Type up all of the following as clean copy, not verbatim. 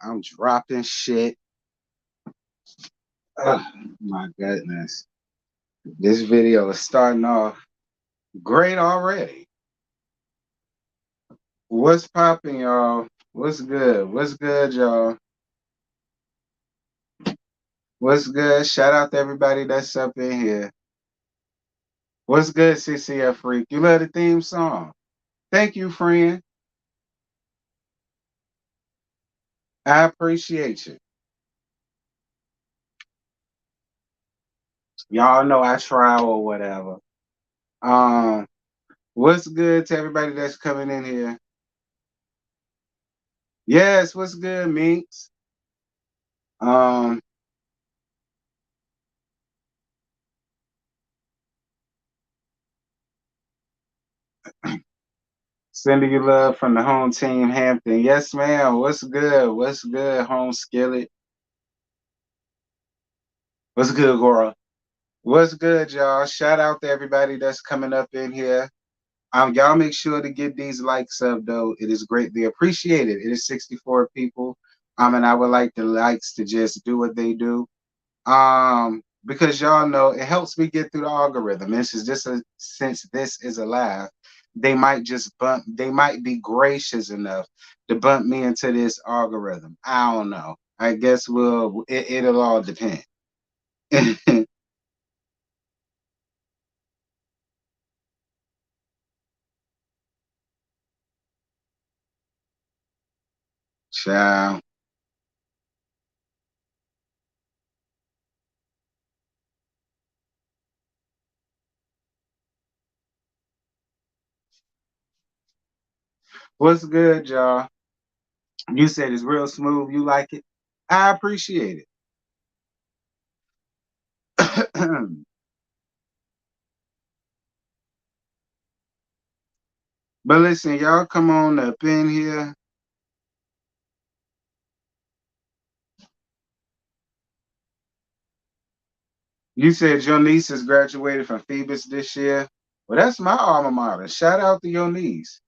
I'm dropping shit. Oh my goodness. This video is starting off great already. What's popping, y'all? What's good? What's good, y'all? What's good? Shout out to everybody that's up in here. What's good, CCF Freak? You love the theme song. Thank you, friend. I appreciate you. Y'all know I try or whatever. Um, what's good to everybody that's coming in here? Yes, what's good, Minx? Um, Sending you love from the home team, Hampton. Yes, ma'am. What's good? What's good, home skillet? What's good, Gurl? What's good, y'all? Shout out to everybody that's coming up in here. Y'all make sure to get these likes up, though. It is greatly appreciated. It is 64 people. And I would like the likes to just do what they do. Because y'all know it helps me get through the algorithm. Since this is a live, they might be gracious enough to bump me into this algorithm. I don't know. I guess it'll all depend. Ciao. What's good, y'all? You said it's real smooth. You like it? I appreciate it. But listen, y'all come on up in here. You said your niece has graduated from Phoebus this year. Well, that's my alma mater. Shout out to your niece.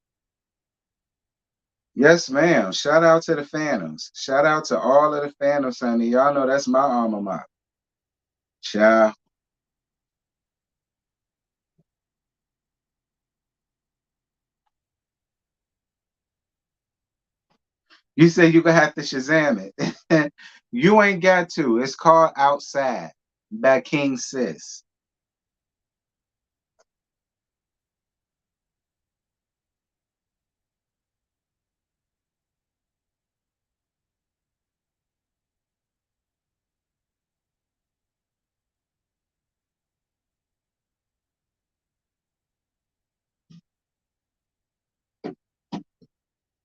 Yes, ma'am. Shout out to the Phantoms. Shout out to all of the Phantoms, honey. Y'all know that's my alma mater. Ciao. You said you gonna have to Shazam it. You ain't got to. It's called Outside by King Sis.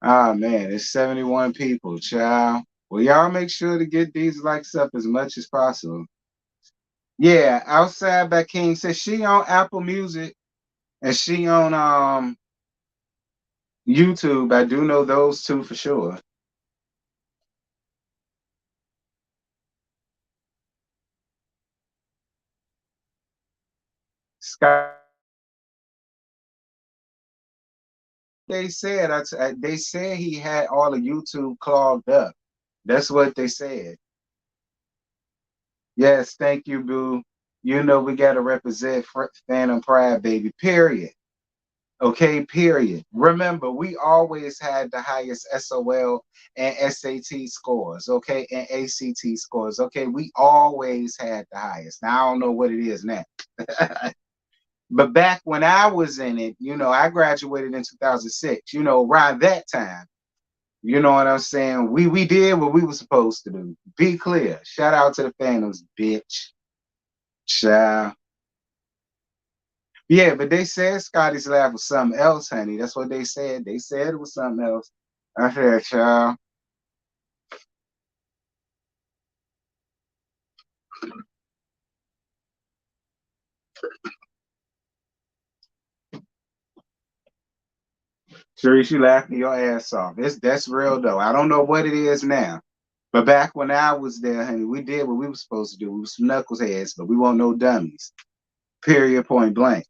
Ah man, it's 71 people, child. Well, y'all make sure to get these likes up as much as possible. Yeah, Outside by King Sis. She on Apple Music and she on YouTube. I do know those two for sure. Scott, they said he had all of YouTube clogged up. That's what they said. Yes, thank you, boo. You know we gotta represent Phantom Pride, baby. Period. Okay, period. Remember, we always had the highest SOL and SAT scores, okay, and ACT scores. Okay, we always had the highest. Now I don't know what it is now. But back when I was in it, I graduated in 2006, around that time. You know what I'm saying? We did what we were supposed to do. Be clear. Shout out to the Phantoms, bitch. Child. Yeah, but they said Scotty's laugh was something else, honey. That's what they said. They said it was something else. I said, child. Sure, you laughing your ass off. That's real though. I don't know what it is now. But back when I was there, honey, we did what we were supposed to do. We were some knuckleheads, but we weren't no dummies. Period, point blank.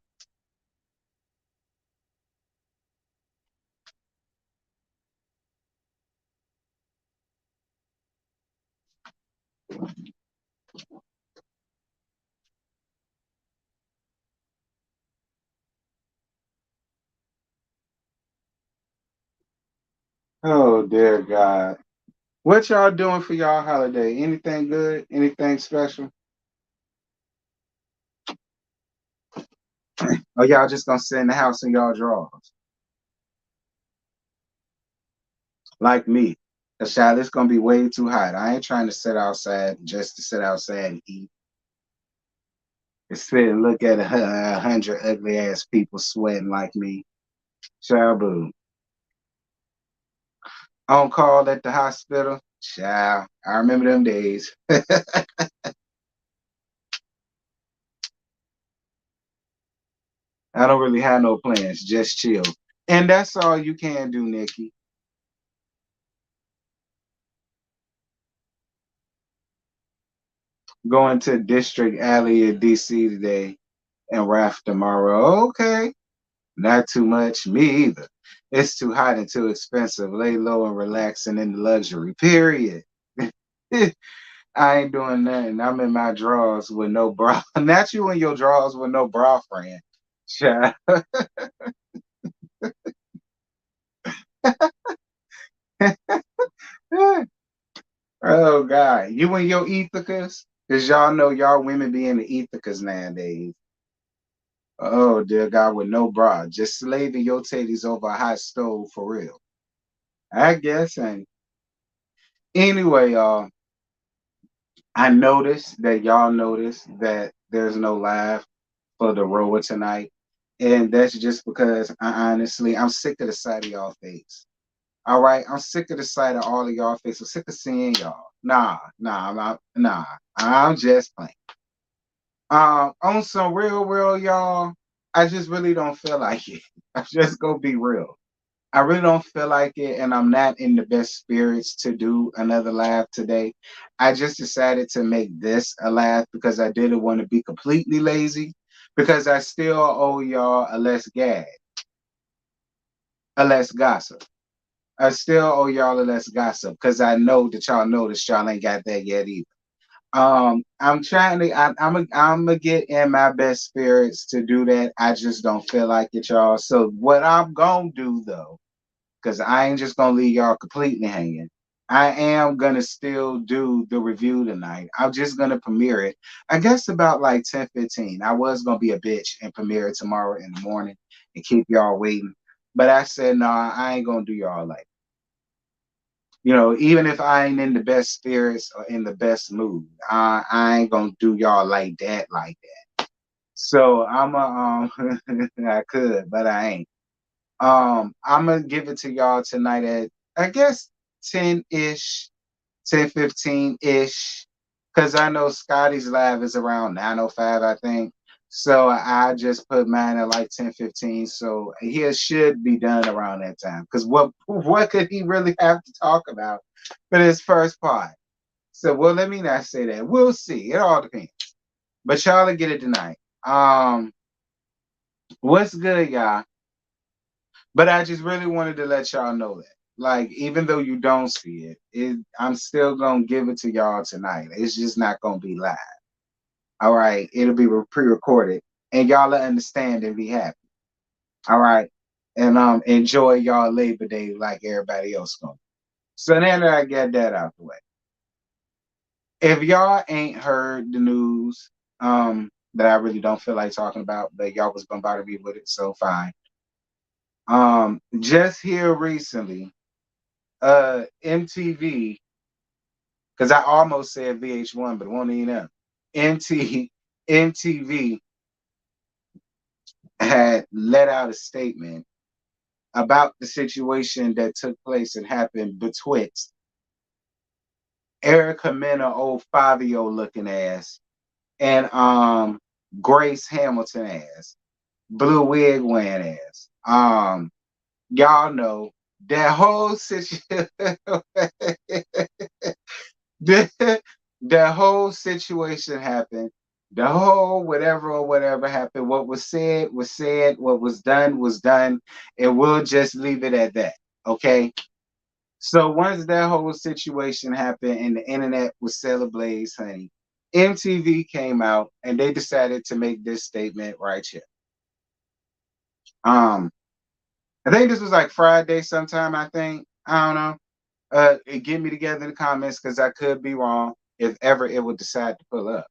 Oh dear God. What y'all doing for y'all holiday? Anything good? Anything special? Or y'all just gonna sit in the house in y'all drawers? Like me. Cause child, it's gonna be way too hot. I ain't trying to sit outside just to sit outside and eat. And sit and look at 100 ugly ass people sweating like me. Child boo. On call at the hospital. Child. I remember them days. I don't really have no plans. Just chill. And that's all you can do, Nikki. Going to District Alley in DC today and RAF tomorrow. Okay. Not too much. Me either. It's too hot and too expensive. Lay low and relaxing in the luxury. Period. I ain't doing nothing. I'm in my drawers with no bra. Not you in your drawers with no bra, friend. Child. Oh God. You and your ethicas? Because y'all know y'all women be in the ethicas nowadays. Oh dear God, with no bra. Just slaving your titties over a hot stove for real. I guess. And anyway, y'all, I noticed that y'all noticed that there's no live for the rower tonight. And that's just because I'm sick of the sight of y'all face. All right. I'm sick of the sight of all of y'all face. I'm sick of seeing y'all. Nah. I'm just playing. On some real, y'all, I just really don't feel like it. I'm just gonna be real. I really don't feel like it, and I'm not in the best spirits to do another live today. I just decided to make this a live because I didn't want to be completely lazy, because I still owe y'all a less gag, a less gossip. I still owe y'all a less gossip because I know that y'all noticed y'all ain't got that yet either. I'm trying to. I'm gonna get in my best spirits to do that. I just don't feel like it, y'all. So what I'm gonna do though, because I ain't just gonna leave y'all completely hanging. I am gonna still do the review tonight. I'm just gonna premiere it. I guess about like 10:15. I was gonna be a bitch and premiere it tomorrow in the morning and keep y'all waiting. But I said, no, I ain't gonna do y'all like, even if I ain't in the best spirits or in the best mood, I ain't gonna do y'all like that, like that. So I'm a I could, but I ain't. I'm gonna give it to y'all tonight at I guess 10-ish, 10:15-ish. Cause I know Scotty's live is around 9:05, I think. So I just put mine at like 10:15. So he should be done around that time. Cause what could he really have to talk about for this first part? So well, let me not say that. We'll see. It all depends. But y'all will get it tonight. Um, what's good, y'all? But I just really wanted to let y'all know that. Like, even though you don't see I'm still gonna give it to y'all tonight. It's just not gonna be live. All right. It'll be pre-recorded. And y'all will understand and be happy. All right. And enjoy y'all Labor Day like everybody else gonna. So now that I get that out the way. If y'all ain't heard the news, that I really don't feel like talking about, but y'all was bombarding me with it, so fine. Just here recently, MTV, because I almost said VH1, but it won't even know. MTV had let out a statement about the situation that took place and happened betwixt Erica Mena, old Fabio looking ass, and Grace Hamilton ass, blue wig wearing ass. Y'all know that whole situation. The whole situation happened. The whole whatever or whatever happened. What was said was said. What was done was done. And we'll just leave it at that. Okay. So once that whole situation happened and the internet was set ablaze, honey, MTV came out and they decided to make this statement right here. Um, I think this was like Friday sometime, I think. I don't know. Get me together in the comments because I could be wrong if ever it would decide to pull up.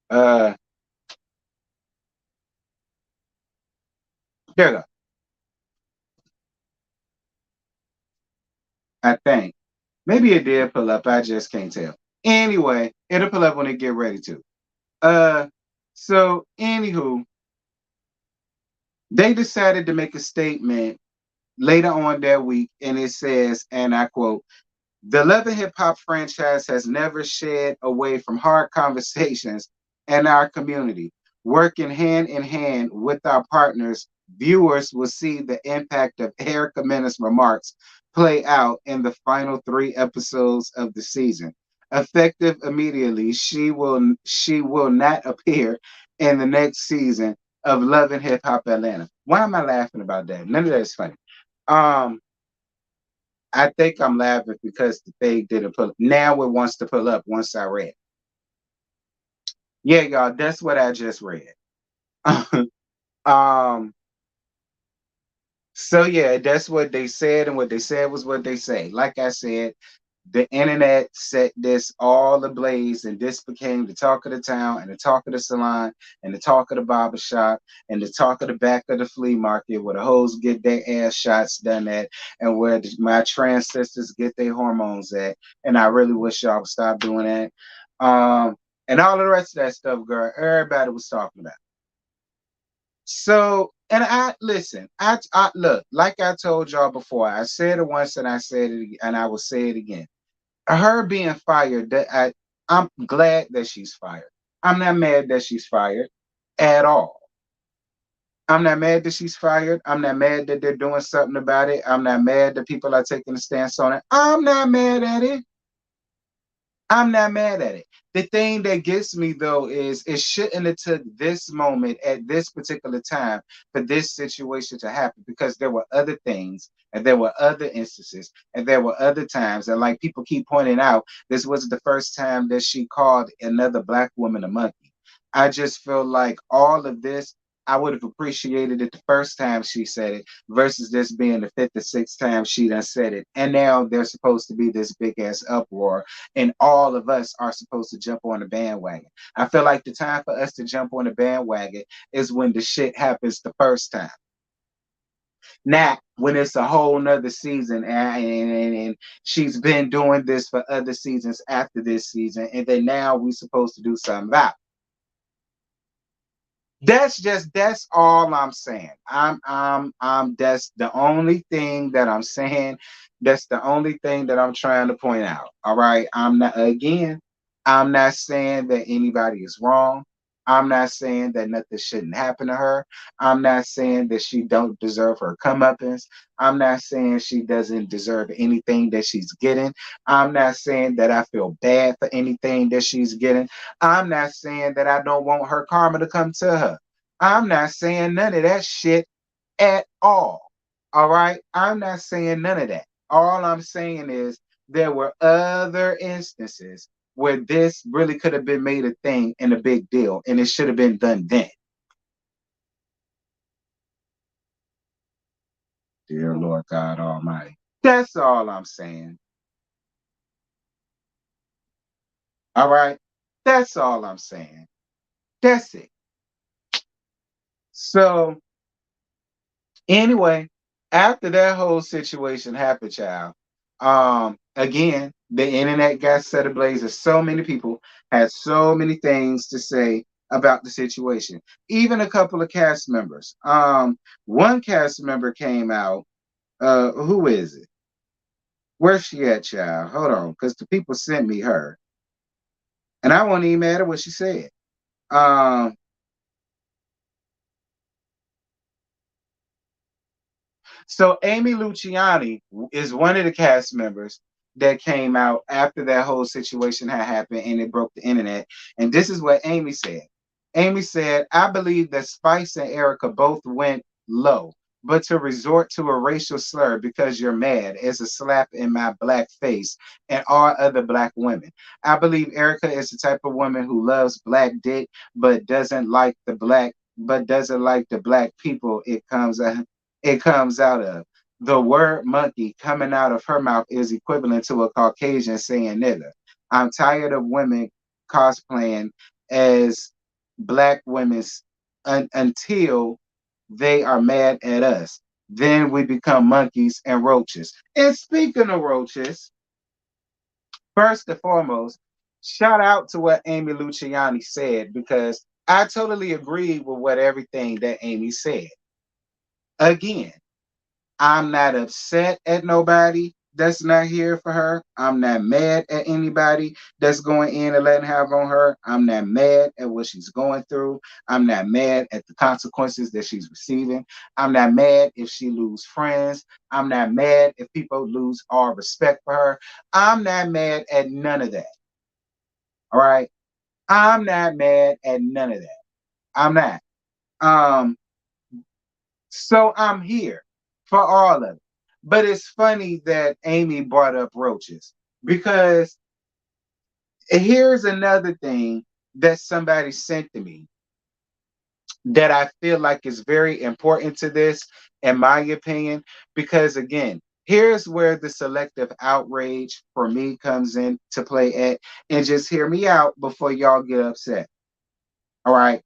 Uh, there you go. I think maybe it did pull up. I just can't tell. Anyway, it'll pull up when it get ready to. Uh, so anywho, they decided to make a statement later on that week, and it says, and I quote, "The Love and Hip Hop franchise has never shied away from hard conversations in our community. Working hand in hand with our partners, viewers will see the impact of Erica Mena's remarks play out in the final 3 episodes of the season. Effective immediately, she will not appear in the next season of Love and Hip Hop Atlanta." Why am I laughing about that? None of that is funny. Um, I think I'm laughing because the thing didn't pull. Now it wants to pull up once I read. Yeah, y'all, that's what I just read. um, so yeah, that's what they said, and what they said was what they say. Like I said, the internet set this all ablaze, and this became the talk of the town, and the talk of the salon, and the talk of the barber shop, and the talk of the back of the flea market, where the hoes get their ass shots done at, and where my trans sisters get their hormones at. And I really wish y'all would stop doing that. And all of the rest of that stuff, girl, everybody was talking about. So, and I listen, I look, like I told y'all before, I said it once and I said it, and I will say it again. Her being fired, I'm glad that she's fired. I'm not mad that she's fired at all. I'm not mad that she's fired. I'm not mad that they're doing something about it. I'm not mad that people are taking a stance on it. I'm not mad at it. I'm not mad at it. The thing that gets me though is it shouldn't have took this moment at this particular time for this situation to happen, because there were other things and there were other instances and there were other times, and like people keep pointing out, this wasn't the first time that she called another black woman a monkey. I just feel like all of this, I would have appreciated it the first time she said it versus this being the fifth or sixth time she done said it. And now there's supposed to be this big ass uproar, and all of us are supposed to jump on the bandwagon. I feel like the time for us to jump on the bandwagon is when the shit happens the first time. Not when it's a whole nother season, and she's been doing this for other seasons after this season, and then now we're supposed to do something about it. That's all I'm saying. That's the only thing that I'm saying. That's the only thing that I'm trying to point out. All right. I'm not saying that anybody is wrong. I'm not saying that nothing shouldn't happen to her. I'm not saying that she don't deserve her comeuppance. I'm not saying she doesn't deserve anything that she's getting. I'm not saying that I feel bad for anything that she's getting. I'm not saying that I don't want her karma to come to her. I'm not saying none of that shit at all. All right. I'm not saying none of that. All I'm saying is there were other instances where this really could have been made a thing and a big deal, and it should have been done then. Dear Lord God Almighty. That's all I'm saying. All right. That's all I'm saying. That's it. So, anyway, after that whole situation happened, child, again, the internet got set ablaze, and so many people had so many things to say about the situation. Even a couple of cast members. One cast member came out. Who is it? Where's she at, child? Hold on, because the people sent me her, and I wasn't even mad at what she said. Um, So Amy Luciani is one of the cast members that came out after that whole situation had happened and it broke the internet. And this is what Amy said. Amy said, "I believe that Spice and Erica both went low, but to resort to a racial slur because you're mad is a slap in my black face and all other black women. I believe Erica is the type of woman who loves black dick, but doesn't like the black people it comes it comes out of. The word monkey coming out of her mouth is equivalent to a Caucasian saying nigger. I'm tired of women cosplaying as black women's until they are mad at us. Then we become monkeys and roaches. And speaking of roaches, first and foremost, shout out to what Amy Luciani said because I totally agree with what everything that Amy said. Again, I'm not upset at nobody that's not here for her. I'm not mad at anybody that's going in and letting have on her. I'm not mad at what she's going through. I'm not mad at the consequences that she's receiving. I'm not mad if she lose friends. I'm not mad if people lose all respect for her. I'm not mad at none of that. All right. I'm not mad at none of that. I'm not. Um, So I'm here for all of it. But it's funny that Amy brought up roaches because here's another thing that somebody sent to me that I feel like is very important to this, in my opinion, because again, here's where the selective outrage for me comes in to play at. And just hear me out before y'all get upset. All right.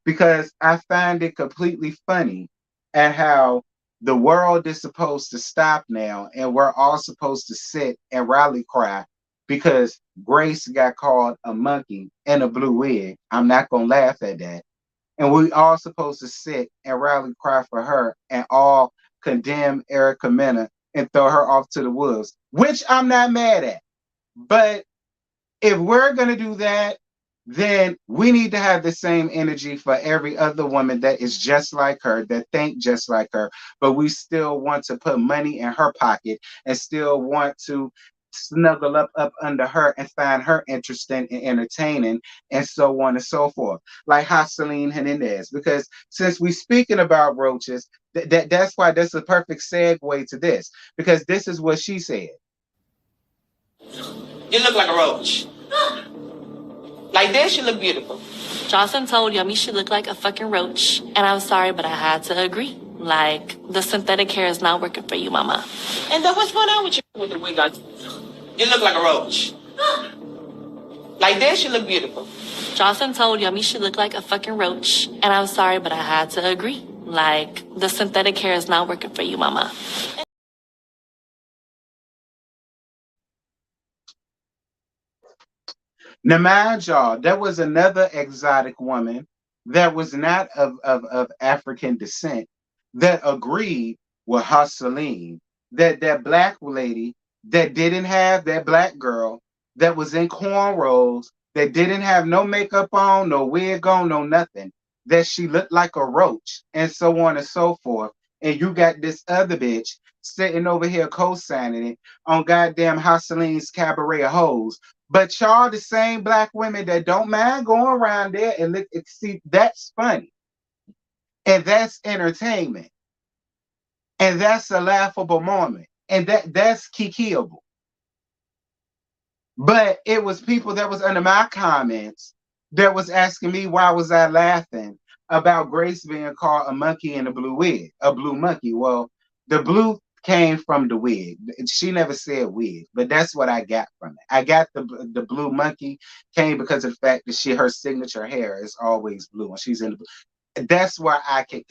Because I find it completely funny at how the world is supposed to stop now and we're all supposed to sit and rally cry because Grace got called a monkey and a blue wig. I'm not going to laugh at that. And we all supposed to sit and rally cry for her and all condemn Erica Mena and throw her off to the wolves, which I'm not mad at. But if we're going to do that, then we need to have the same energy for every other woman that is just like her, that think just like her, but we still want to put money in her pocket and still want to snuggle up under her and find her interesting and entertaining and so on and so forth, like Jocelyn Hernandez. Because since we speaking about roaches, that's why that's a perfect segue to this, because this is what she said. You look like a roach. Like this, you look beautiful. Jocelyn told Yummy she looked like a fucking roach, and I'm sorry, but I had to agree. Like, the synthetic hair is not working for you, mama. And then what's going on with you with the wig on? You look like a roach. Like this, you look beautiful. Jocelyn told Yummy she looked like a fucking roach, and I'm sorry, but I had to agree. Like, the synthetic hair is not working for you, mama. Now, mind y'all, there was another exotic woman that was not of African descent that agreed with Husseline, that black lady that didn't have that black girl that was in cornrows, that didn't have no makeup on, no wig on, no nothing, that she looked like a roach, and so on and so forth. And you got this other bitch sitting over here co-signing it on goddamn Husseline's Cabaret of Hoes, but y'all the same black women that don't mind going around there and look, see, that's funny. And that's entertainment. And that's a laughable moment. And that's kikiable. But it was people that was under my comments that was asking me why was I laughing about Grace being called a monkey in a blue wig, a blue monkey. Well, the blue came from the wig. She never said wig, but that's what I got from it. I got the blue monkey came because of the fact that her signature hair is always blue and she's in the that's where I can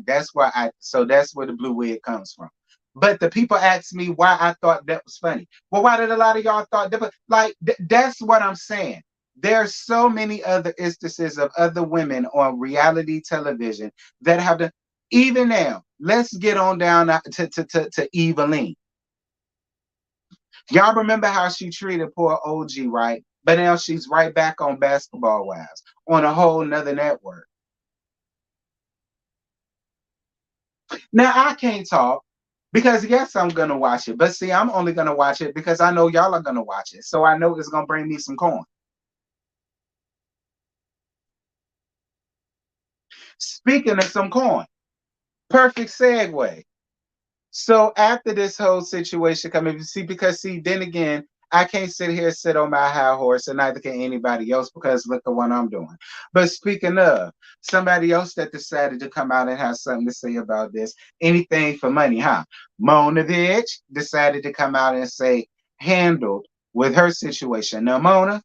that's where I so that's where the blue wig comes from. But the people ask me why I thought that was funny. Well, why did a lot of y'all thought that? Like that's what I'm saying. There's so many other instances of other women on reality television that have done. Even now, let's get on down to Evelyn. Y'all remember how she treated poor OG, right? But now she's right back on Basketball Wives on a whole nother network. Now I can't talk because yes, I'm gonna watch it. But see, I'm only gonna watch it because I know y'all are gonna watch it. So I know it's gonna bring me some coin. Speaking of some coin, perfect segue. So after this whole situation coming, see, because see, then again, I can't sit on my high horse, and neither can anybody else because look at what I'm doing. But speaking of somebody else that decided to come out and have something to say about this, anything for money, huh? Mona bitch decided to come out and say handled with her situation. Now, Mona,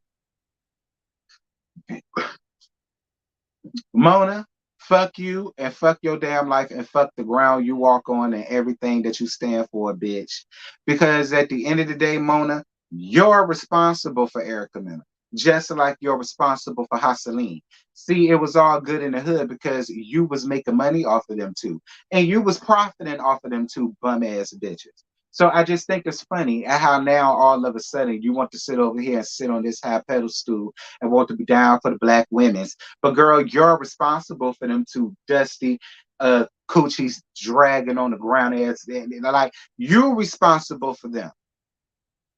fuck you and fuck your damn life and fuck the ground you walk on and everything that you stand for, bitch. Because at the end of the day, Mona, you're responsible for Erica Mena, just like you're responsible for Hassaline. See, it was all good in the hood because you was making money off of them two, and you was profiting off of them two bum ass bitches. So I just think it's funny at how now all of a sudden you want to sit over here and sit on this high pedestal and want to be down for the black women, but girl, you're responsible for them two dusty coochies dragging on the ground ass. Like you're responsible for them.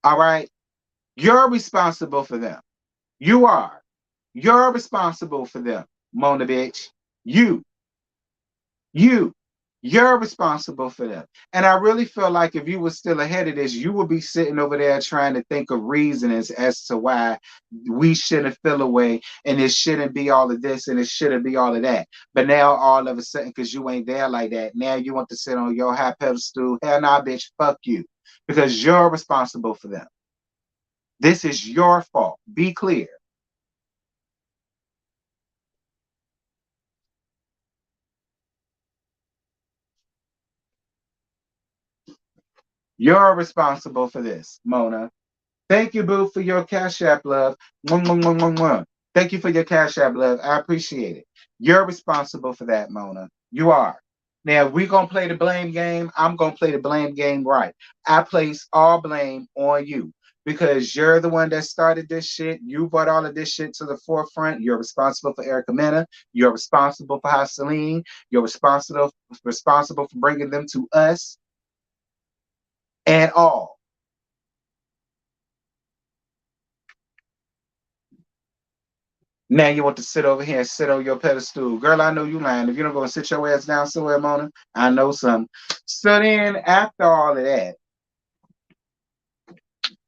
All right? You're responsible for them. You are. You're responsible for them, Mona bitch. You. You. You're responsible for them. And I really feel like if you were still ahead of this, you would be sitting over there trying to think of reasons as to why we shouldn't feel away and it shouldn't be all of this and it shouldn't be all of that. But now all of a sudden, because you ain't there like that, now you want to sit on your high pedestal. Hell nah, bitch, fuck you. Because you're responsible for them. This is your fault. Be clear. You're responsible for this, Mona. Thank you, Boo, for your Cash App, love. Mwah, mwah, mwah, mwah, mwah. Thank you for your Cash App, love. I appreciate it. You're responsible for that, Mona. You are. Now, we're going to play the blame game. I'm going to play the blame game right. I place all blame on you because you're the one that started this shit. You brought all of this shit to the forefront. You're responsible for Erica Mena. You're responsible for Hassaline. You're responsible for bringing them to us and all. Now you want to sit over here and sit on your pedestal. Girl, I know you lying. If you don't go and sit your ass down somewhere, Mona, I know some. So then after all of that,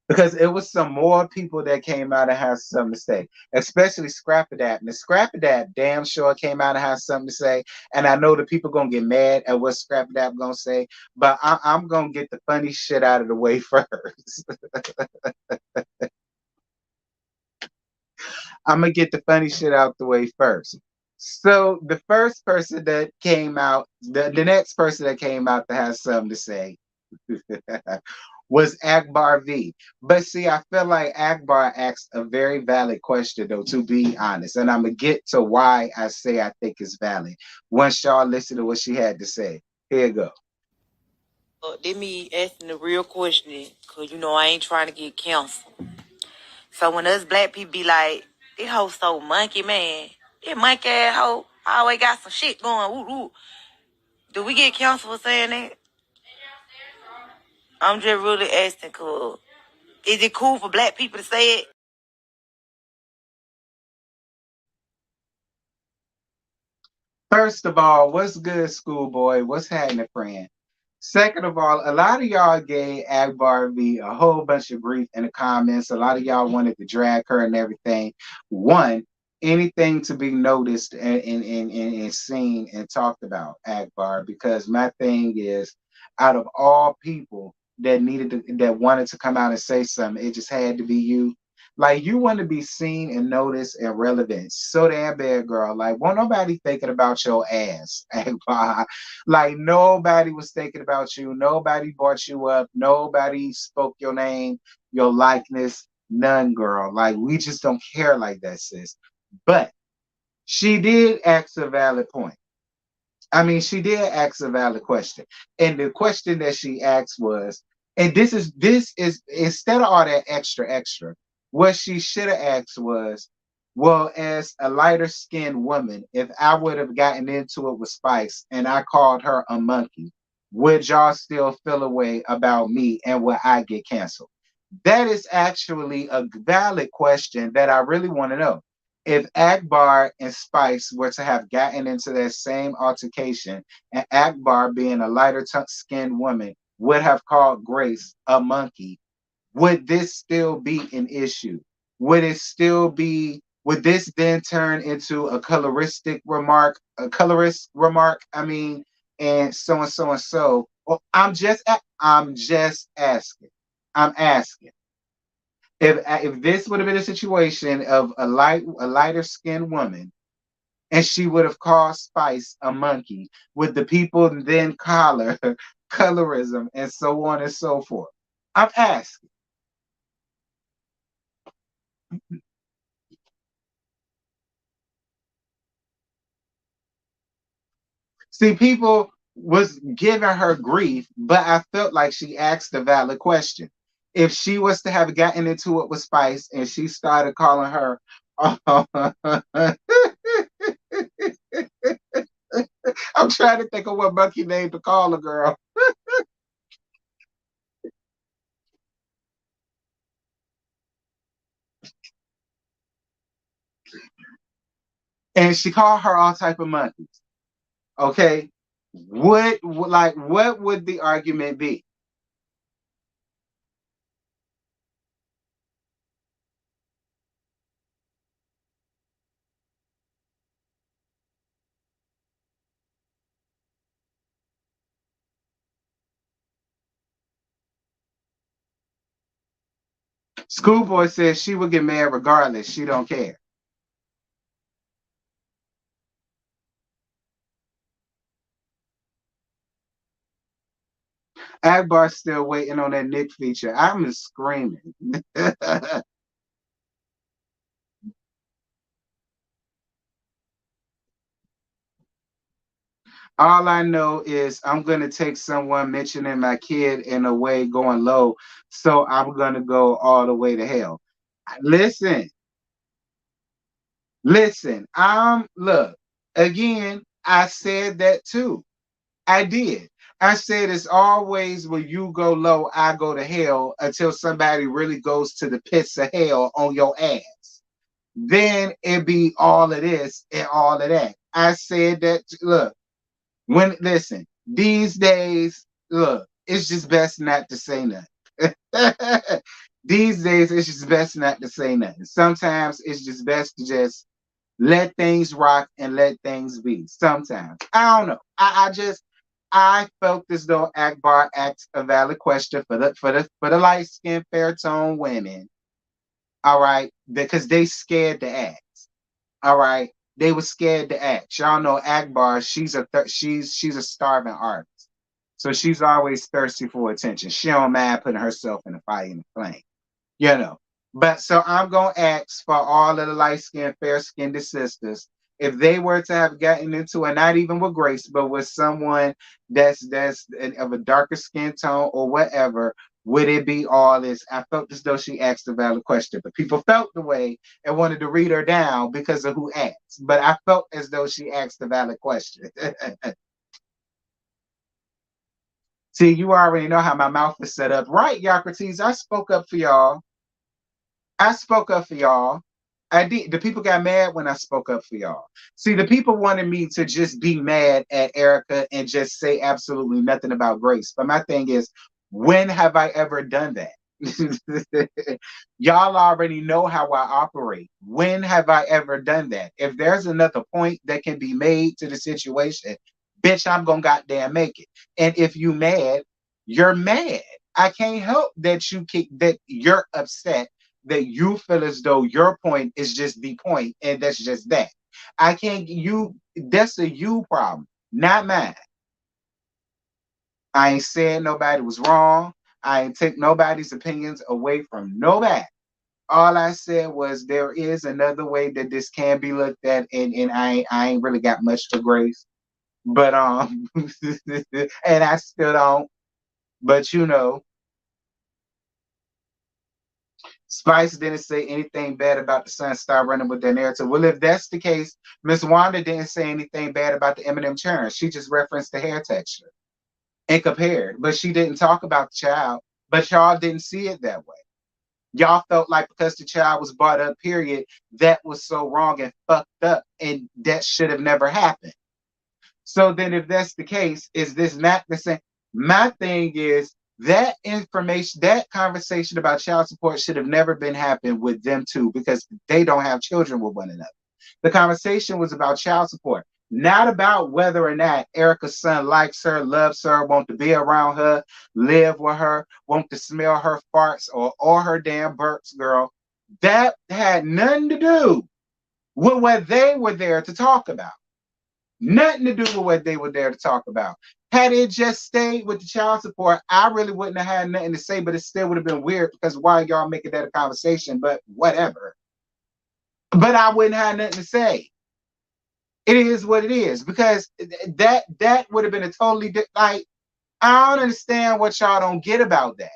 because it was some more people that came out and had something to say, especially Scrappy-Dap. And the Scrappy-Dap damn sure came out and had something to say. And I know the people going to get mad at what Scrappy-Dap going to say, but I'm going to get the funny shit out of the way first. I'm gonna get the funny shit out the way first. So the first person that came out, the next person that came out to have something to say was Akbar V. But see, I feel like Akbar asked a very valid question, though, to be honest. And I'm gonna get to why I say I think it's valid once y'all listen to what she had to say. Here you go. Let me asking the real question, cause I ain't trying to get canceled. So when us black people be like, this hoe so monkey, man. This monkey ass hoe always got some shit going. Ooh, ooh. Do we get canceled for saying that? I'm just really asking, cause is it cool for black people to say it? First of all, what's good, schoolboy? What's happening, friend? Second of all, a lot of y'all gave Akbar V a whole bunch of grief in the comments. A lot of y'all wanted to drag her and everything. One, anything to be noticed and seen and talked about, Akbar, because my thing is, out of all people that wanted to come out and say something, it just had to be you. Like you want to be seen and noticed and relevant. So damn bad, girl. Like, won't nobody thinking about your ass, Akbar. Like nobody was thinking about you. Nobody brought you up. Nobody spoke your name, your likeness. None, girl. Like we just don't care like that, sis. But she did ask a valid point. I mean, she did ask a valid question. And the question that she asked was, and this is instead of all that extra, what she should have asked was, well, as a lighter skinned woman, if I would have gotten into it with Spice and I called her a monkey, would y'all still feel a way about me and would I get canceled? That is actually a valid question that I really want to know. If Akbar and Spice were to have gotten into that same altercation, and Akbar, being a lighter skinned woman, would have called Grace a monkey, would this still be an issue? Would it still be? Would this then turn into a coloristic remark, a colorist remark? I mean, and so and so and so. Well, I'm just asking. I'm asking if this would have been a situation of a lighter skinned woman, and she would have called Spice a monkey, would the people then call her colorism and so on and so forth? I'm asking. See, people was giving her grief, but I felt like she asked a valid question. If she was to have gotten into it with Spice and she started calling her, I'm trying to think of what monkey name to call a girl. And she called her all type of monkeys. Okay. What would the argument be? Schoolboy says she would get mad regardless. She don't care. Akbar's still waiting on that Nick feature. I'm screaming. All I know is I'm gonna take someone mentioning my kid in a way going low, so I'm gonna go all the way to hell. Listen, listen. Look again. I said that too. I did. I said it's always when you go low, I go to hell until somebody really goes to the pits of hell on your ass. Then it be all of this and all of that. I said that. Look, when listen, these days, look, it's just best not to say nothing. These days, it's just best not to say nothing. Sometimes it's just best to just let things rock and let things be. Sometimes I don't know. I felt as though Akbar asked a valid question for the light skinned fair tone women. All right, because they scared to ask. All right, they were scared to ask. Y'all know Akbar. She's a starving artist, so she's always thirsty for attention. She don't mind putting herself in the fire and the flame. You know. But so I'm gonna ask for all of the light skinned, fair skinned sisters, if they were to have gotten into it, not even with Grace, but with someone that's of a darker skin tone or whatever, would it be all this? I felt as though she asked a valid question, but people felt the way and wanted to read her down because of who asked. But I felt as though she asked a valid question. See, you already know how my mouth is set up, right, Yocrates? I spoke up for y'all. I spoke up for y'all. I did. The people got mad when I spoke up for y'all. See, the people wanted me to just be mad at Erica and just say absolutely nothing about Grace. But my thing is, when have I ever done that? Y'all already know how I operate. When have I ever done that? If there's another point that can be made to the situation, bitch, I'm gonna goddamn make it. And if you mad, you're mad. I can't help that you're upset, that you feel as though your point is just the point and that's just that. I can't you That's a you problem, not mine. I ain't saying nobody was wrong. I ain't take nobody's opinions away from nobody. All I said was there is another way that this can be looked at, and I ain't really got much for Grace. But and I still don't. But Spice didn't say anything bad about the Sun Star running with that narrative. Well, if that's the case, Miss Wanda didn't say anything bad about the Eminem churn. She just referenced the hair texture and compared, but she didn't talk about the child. But y'all didn't see it that way. Y'all felt like because the child was brought up, period, that was so wrong and fucked up, and that should have never happened. So then, if that's the case, is this not the same? My thing is, That information, that conversation about child support should have never been happened with them two because they don't have children with one another. The conversation was about child support, not about whether or not Erica's son likes her, loves her, want to be around her, live with her, want to smell her farts or her damn burps, girl. That had nothing to do with what they were there to talk about. Nothing to do with what they were there to talk about. Had it just stayed with the child support, I really wouldn't have had nothing to say, but it still would have been weird because why y'all making that a conversation? But whatever. But I wouldn't have nothing to say. It is what it is because that would have been a totally like I don't understand what y'all don't get about that.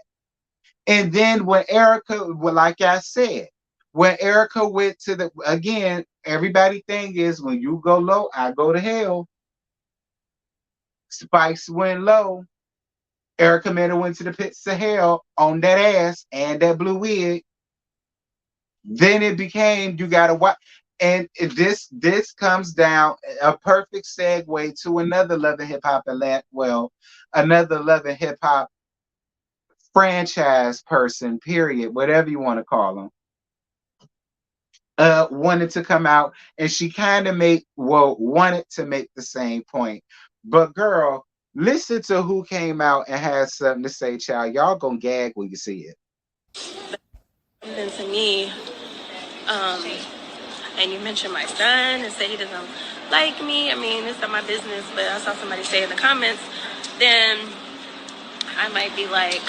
And then when Erica, well, like I said, when Erica went to the again, everybody thing is when you go low, I go to hell. Spice went low. Erica Mena went to the pits of hell on that ass and that blue wig. Then it became you gotta watch. And this comes down a perfect segue to another Love and Hip Hop another Love and Hip Hop franchise person, period, whatever you want to call them, wanted to come out and she kind of wanted to make the same point. But girl, listen to who came out and had something to say, child. Y'all gonna gag when you see it. And to me, and you mentioned my son and said he doesn't like me. I mean, it's not my business, but I saw somebody say in the comments, then I might be like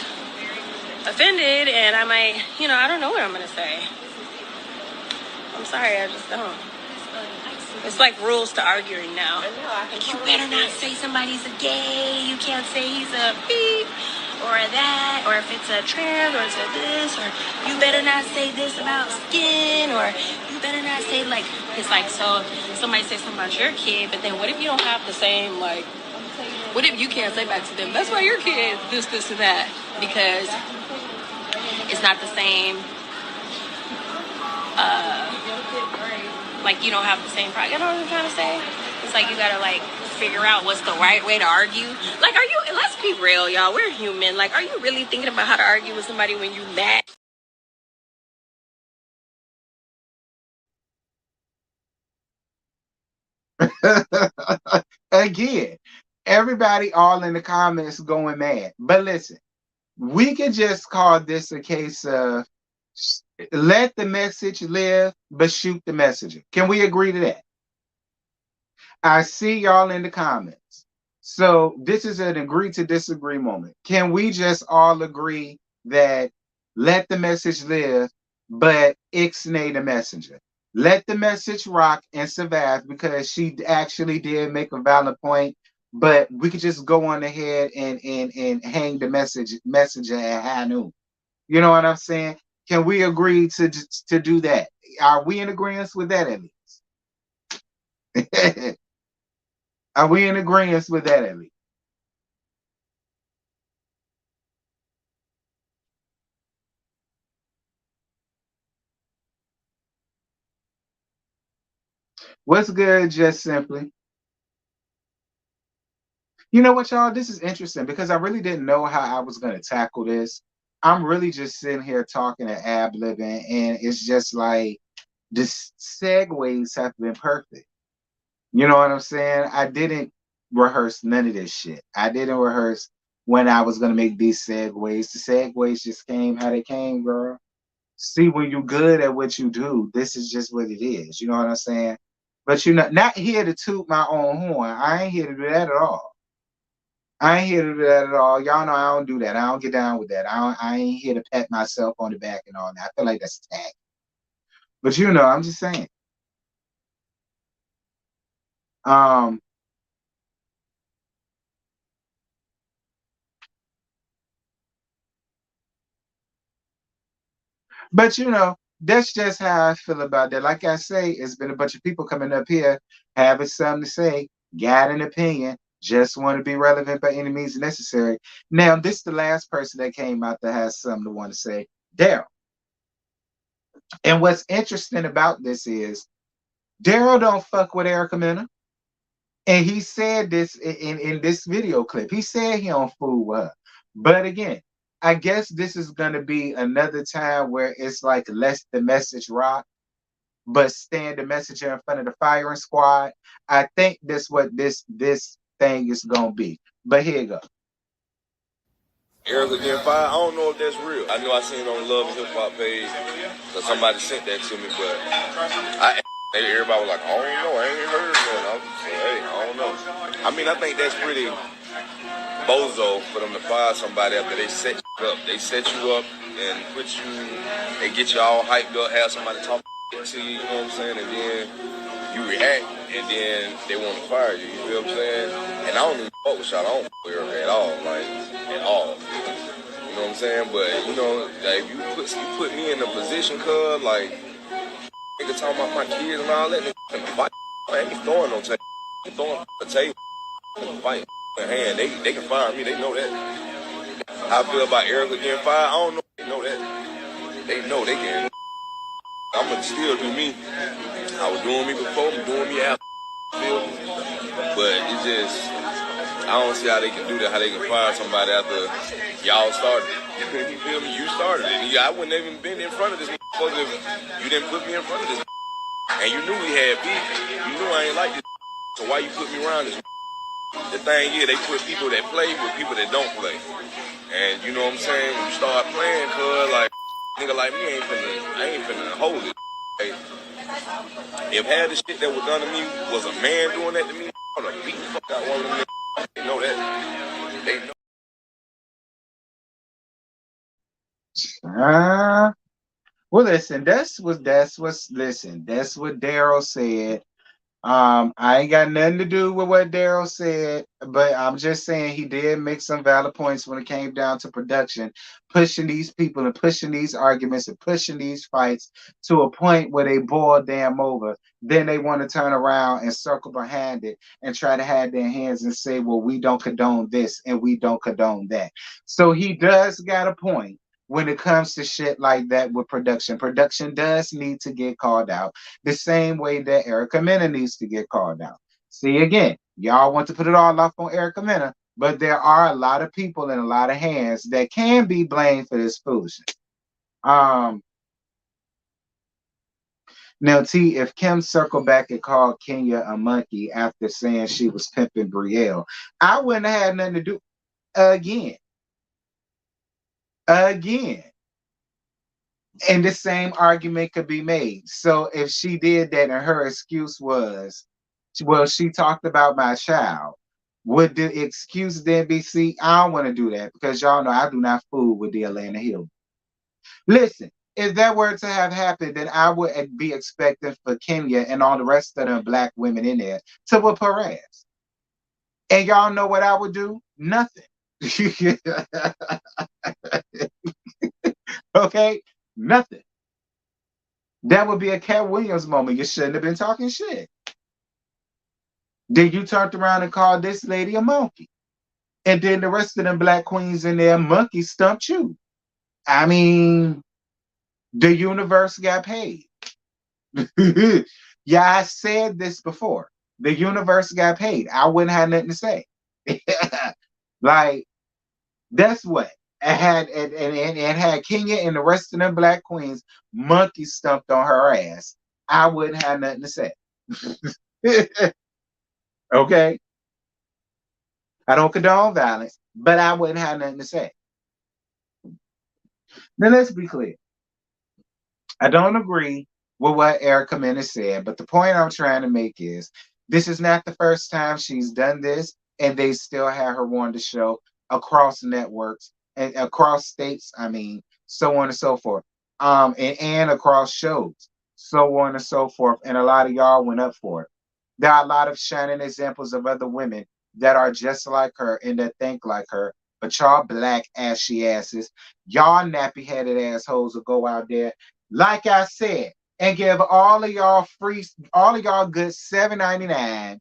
offended and I might, I don't know what I'm going to say. I'm sorry, I just don't. It's like rules to arguing now. Like, you better not say somebody's a gay. You can't say he's a beep or that, or if it's a trans, or it's a this, or you better not say this about skin, or you better not say like, it's like, so somebody says something about your kid, but then what if you don't have the same, like, what if you can't say back to them, that's why your kid this, and that, because it's not the same, like you don't have the same pride. You know what I'm trying to say? It's like you gotta like figure out what's the right way to argue. Like, are you? Let's be real, y'all. We're human. Like, are you really thinking about how to argue with somebody when you mad? Again, everybody all in the comments going mad. But listen, we can just call this a case of let the message live, but shoot the messenger. Can we agree to that? I see y'all in the comments. So this is an agree to disagree moment. Can we just all agree that let the message live, but ixnay the messenger? Let the message rock and survive because she actually did make a valid point. But we could just go on ahead and hang the messenger at high noon. You know what I'm saying? Can we agree to do that? Are we in agreement with that at least? Are we in agreement with that at least? What's good, just simply? You know what, y'all? This is interesting because I really didn't know how I was going to tackle this. I'm really just sitting here talking and ab libbing, and it's just like the segues have been perfect. You know what I'm saying? I didn't rehearse none of this shit. I didn't rehearse when I was going to make these segues. The segues just came how they came, girl. See, when you're good at what you do, this is just what it is. You know what I'm saying? But you know, not here to toot my own horn. I ain't here to do that at all. I ain't here to do that at all. Y'all know I don't do that. I don't get down with that. I ain't here to pat myself on the back and all that. I feel like that's tacky. But you know, I'm just saying. Um, but you know, that's just how I feel about that. Like I say, it's been a bunch of people coming up here having something to say, got an opinion, just want to be relevant by any means necessary. Now, this is the last person that came out that has something to want to say, Daryl. And what's interesting about this is Daryl don't fuck with Erica Mena. And he said this in this video clip. He said he don't fool with her. But again, I guess this is gonna be another time where it's like less the message rock, but stand the messenger in front of the firing squad. I think that's what this thing is gonna be. But here you go. Erica getting fired. I don't know if that's real. I know I seen it on Love and Hip Hop page, so somebody sent that to me, but everybody was like, I don't know, I ain't heard of that. I was like, hey, I don't know. I mean, I think that's pretty bozo for them to fire somebody after they set you up. They set you up and put you, they get you all hyped up, have somebody talk to you, you know what I'm saying, and then you react, and then they want to fire you, you feel what I'm saying? And I don't even fuck with y'all, I don't fuck with her at all, like, at all. You know what I'm saying? But, you know, like, you put me in a position, cuz, like, nigga talking about my kids and all that, nigga, in the fight, I ain't throwing no table, I'm throwing a table in the fight. Hand. They can fire me. They know that. How I feel about Erica getting fired, I don't know. They know that. They know they can. I'm gonna still do me. I was doing me before, I'm doing me after. But it just, I don't see how they can do that. How they can fire somebody after y'all started. You feel me? You started it. I wouldn't have even been in front of this motherfucker if you didn't put me in front of this. And you knew we had beef. You knew I ain't like this. So why you put me around this? The thing is, they put people that play with people that don't play. And you know what I'm saying? When you start playing, cuz, like, nigga like me I ain't finna hold it. Like, if half the shit that was done to me was a man doing that to me, I'm gonna beat the fuck out one of them niggas. They know that. They know. Well, listen, that's what Daryl said. I ain't got nothing to do with what Daryl said, but I'm just saying he did make some valid points when it came down to production, pushing these people and pushing these arguments and pushing these fights to a point where they boil damn over. Then they want to turn around and circle behind it and try to have their hands and say, well, we don't condone this and we don't condone that. So he does got a point when it comes to shit like that with production. Production does need to get called out the same way that Erica Mena needs to get called out. See, again, y'all want to put it all off on Erica Mena, but there are a lot of people and a lot of hands that can be blamed for this foolishness. Um, Now, T, if Kim circled back and called Kenya a monkey after saying she was pimping Brielle, I wouldn't have had nothing to do again. Again. And the same argument could be made. So if she did that and her excuse was, well, she talked about my child, would the excuse then be, see, I don't want to do that because y'all know I do not fool with the Atlanta Hill. Listen, if that were to have happened, then I would be expecting for Kenya and all the rest of them black women in there to whip her ass. And y'all know what I would do? Nothing. Okay? Nothing. That would be a Cat Williams moment. You shouldn't have been talking shit. Then you turned around and called this lady a monkey. And then the rest of them black queens in there, monkey stumped you. I mean, the universe got paid. Yeah, I said this before. The universe got paid. I wouldn't have nothing to say. Like, that's what. It had Kenya and the rest of them black queens monkey stumped on her ass. I wouldn't have nothing to say. Okay? I don't condone violence, but I wouldn't have nothing to say. Now, let's be clear. I don't agree with what Erica Mena said, but the point I'm trying to make is this is not the first time she's done this, and they still have her on the show across networks and across states, I mean, so on and so forth. And across shows, so on and so forth. And a lot of y'all went up for it. There are a lot of shining examples of other women that are just like her and that think like her, but y'all black ashy asses, y'all nappy headed assholes will go out there, like I said, and give all of y'all free, all of y'all good $7.99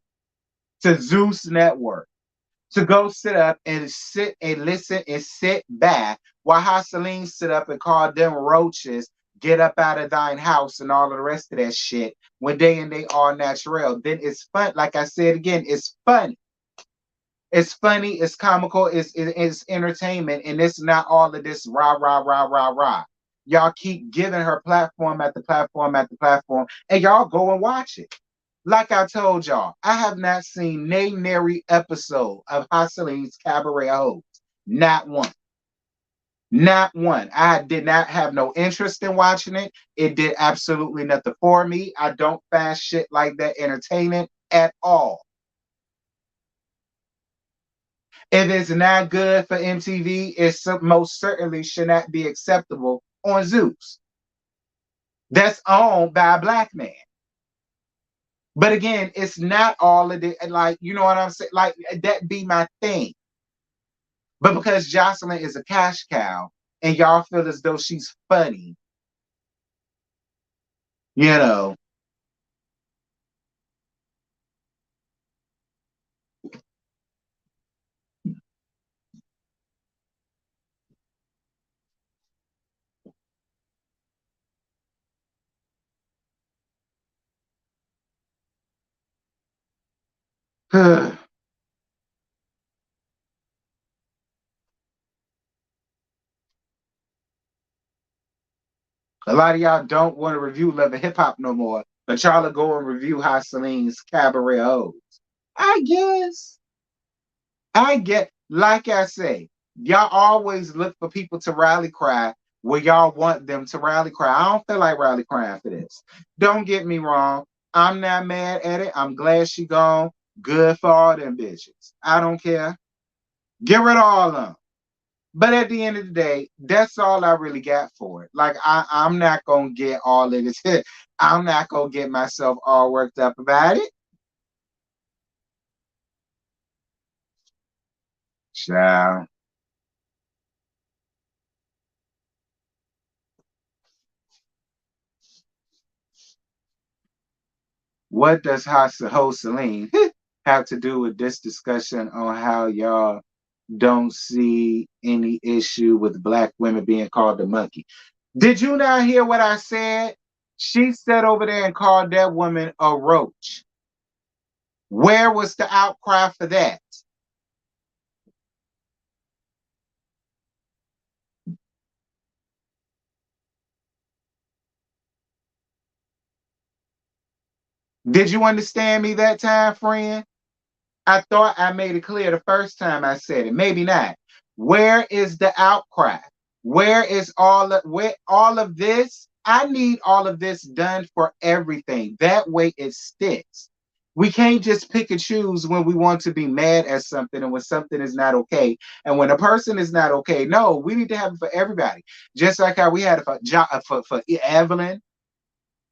to Zeus Network to go sit up and sit and listen and sit back while Hasseline sit up and call them roaches get up out of thine house and all of the rest of that shit when they and they all natural. Then it's fun. Like I said again, it's funny. It's funny, it's comical, it's entertainment, and it's not all of this rah, rah, rah, rah, rah. Y'all keep giving her platform at the platform at the platform, and y'all go and watch it. Like I told y'all, I have not seen nary episode of Hustle's Cabaret Hoes. Not one. Not one. I did not have no interest in watching it. It did absolutely nothing for me. I don't find shit like that entertaining at all. If it's not good for MTV, it most certainly should not be acceptable on Zeus. That's owned by a black man. But again, it's not all of it. Like, you know what I'm saying? Like, that be my thing. But because Jocelyn is a cash cow and y'all feel as though she's funny, you know. A lot of y'all don't want to review Love and Hip Hop no more, but y'all are going to review Celine's Cabaret O's. I guess. I get, like I say, y'all always look for people to rally cry where y'all want them to rally cry. I don't feel like rally crying for this. Don't get me wrong. I'm not mad at it. I'm glad she gone. Good for all them bitches. I don't care. Get rid of all of them. But at the end of the day, that's all I really got for it. Like, I'm not going to get all of this. I'm not going to get myself all worked up about it. Child. What does host Celine have to do with this discussion on how y'all don't see any issue with black women being called a monkey? Did you not hear what I said? She sat over there and called that woman a roach. Where was the outcry for that? Did you understand me that time, friend? I thought I made it clear the first time I said it. Maybe not. Where is the outcry? Where all of this? I need all of this done for everything. That way it sticks. We can't just pick and choose when we want to be mad at something and when something is not okay. And when a person is not okay, no, we need to have it for everybody. Just like how we had it for Evelyn,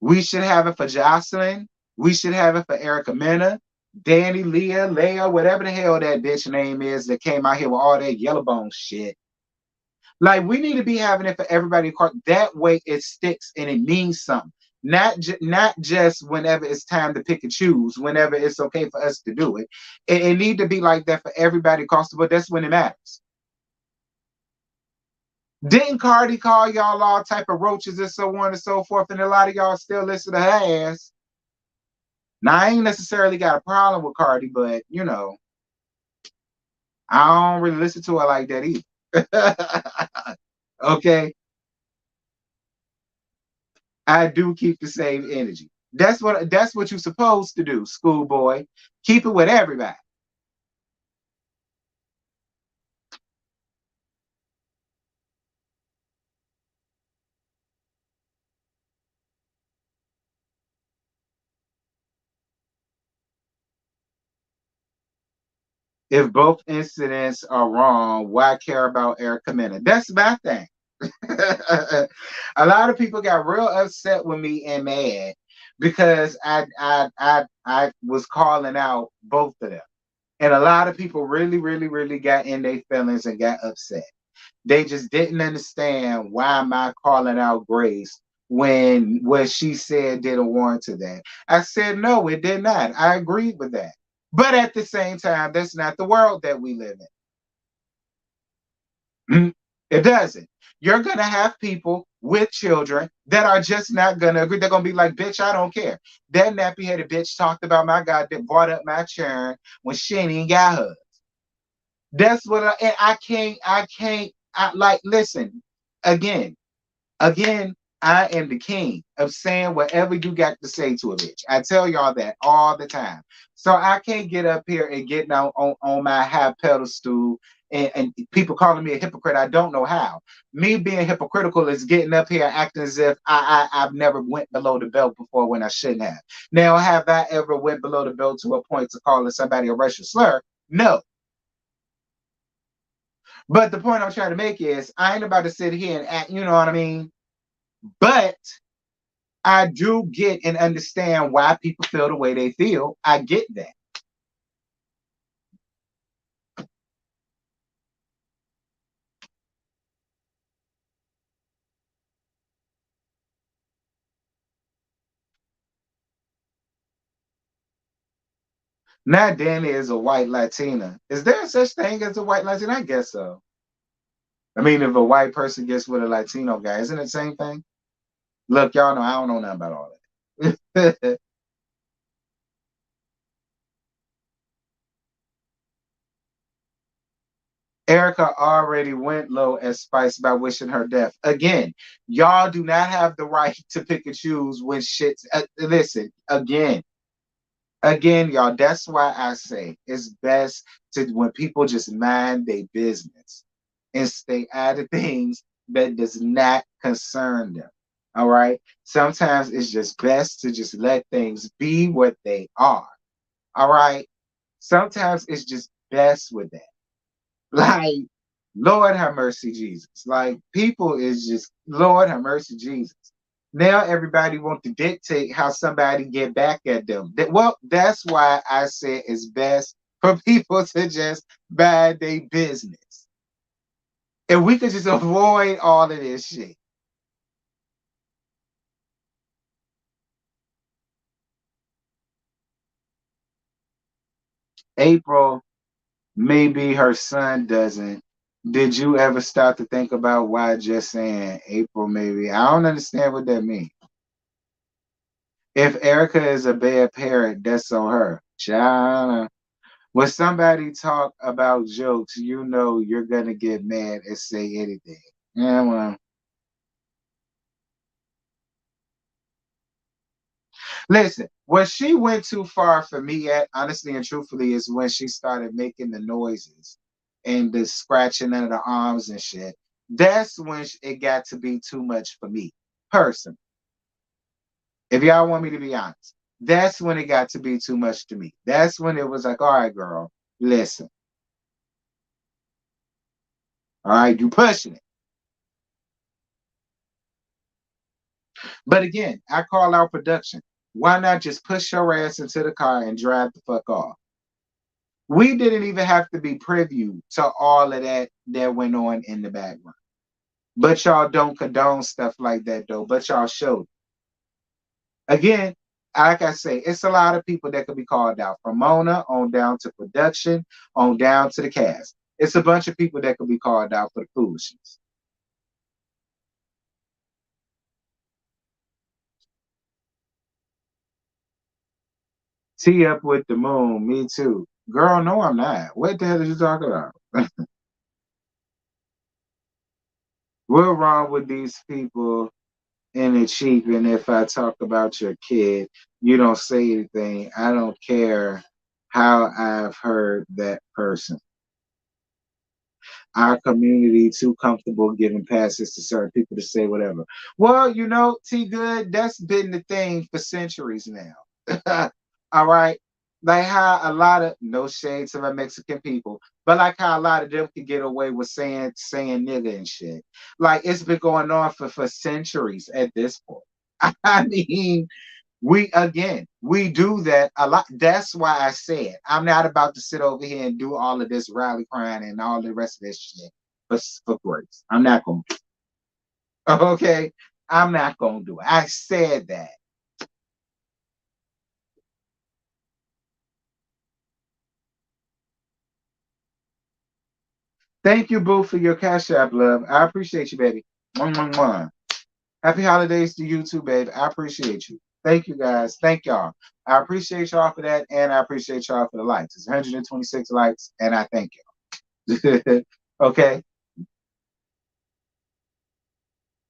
we should have it for Jocelyn. We should have it for Erica Mena, Danny, Leah, whatever the hell that bitch name is that came out here with all that yellow bone shit. Like, we need to be having it for everybody. That way it sticks and it means something. Not just whenever it's time to pick and choose, whenever it's okay for us to do it. It need to be like that for everybody across the board. That's when it matters. Didn't Cardi call y'all all type of roaches and so on and so forth, and a lot of y'all still listen to her ass? Now, I ain't necessarily got a problem with Cardi, but, you know, I don't really listen to her like that either. Okay? I do keep the same energy. That's what you're supposed to do, schoolboy. Keep it with everybody. If both incidents are wrong, why care about Erica Mena? That's my thing. A lot of people got real upset with me and mad because I was calling out both of them. And a lot of people really, really, really got in their feelings and got upset. They just didn't understand why am I calling out Grace when what she said didn't warrant to that. I said no, it did not. I agreed with that. But at the same time, that's not the world that we live in. It doesn't. You're going to have people with children that are just not going to agree. They're going to be like, bitch, I don't care. That nappy headed bitch talked about my God that brought up my churn when she ain't even got hers. That's what and I like listen again. Again, I am the king of saying whatever you got to say to a bitch. I tell y'all that all the time. So I can't get up here and get now on my high pedestal and people calling me a hypocrite. I don't know how. Me being hypocritical is getting up here acting as if I've never went below the belt before when I shouldn't have. Now, have I ever went below the belt to a point to calling somebody a racial slur? No. But the point I'm trying to make is I ain't about to sit here and act, you know what I mean? But I do get and understand why people feel the way they feel. I get that. Now Danny is a white Latina. Is there such thing as a white Latina? I guess so. I mean, if a white person gets with a Latino guy, isn't it the same thing? Look, y'all know I don't know nothing about all that. Erica already went low as Spice by wishing her death. Again, y'all do not have the right to pick and choose when shit's. Listen, again, y'all, that's why I say it's best to when people just mind their business and stay out of things that does not concern them. All right. Sometimes it's just best to just let things be what they are. All right. Sometimes it's just best with that. Like, Lord have mercy, Jesus. Like, people is just, Lord have mercy, Jesus. Now everybody want to dictate how somebody get back at them. Well, that's why I said it's best for people to just mind their business. If we could just avoid all of this shit. April, maybe her son doesn't. Did you ever start to think about why just saying April maybe? I don't understand what that means. If Erica is a bad parent, that's on her. Child. When somebody talk about jokes, you know you're gonna get mad and say anything. Yeah, well, listen. What she went too far for me at, honestly and truthfully, is when she started making the noises and the scratching under the arms and shit. That's when it got to be too much for me, personally. If y'all want me to be honest, that's when it got to be too much to me. That's when it was like, all right, girl, listen. All right, you pushing it. But again, I call out production. Why not just push your ass into the car and drive the fuck off? We didn't even have to be privy to all of that that went on in the background. But y'all don't condone stuff like that though. But y'all showed. Again, like I say, it's a lot of people that could be called out from Mona on down to production, on down to the cast. It's a bunch of people that could be called out for the foolishness. Tee up with the moon, me too. Girl, no, I'm not. What the hell are you talking about? What's wrong with these people in the cheap? And if I talk about your kid, you don't say anything. I don't care how I've heard that person. Our community too comfortable giving passes to certain people to say whatever. Well, you know, T Good, that's been the thing for centuries now. All right. Like how a lot of no shade to my Mexican people, but like how a lot of them can get away with saying nigga and shit. Like it's been going on for centuries at this point. I mean, we do that a lot. That's why I said I'm not about to sit over here and do all of this rally crying and all the rest of this shit for grace. I'm not gonna do it. Okay. I'm not gonna do it. I said that. Thank you, Boo, for your cash app, love. I appreciate you, baby. Mwah, mwah, mwah. Happy holidays to you too, baby. I appreciate you. Thank you, guys. Thank y'all. I appreciate y'all for that, and I appreciate y'all for the likes. It's 126 likes, and I thank you. Okay.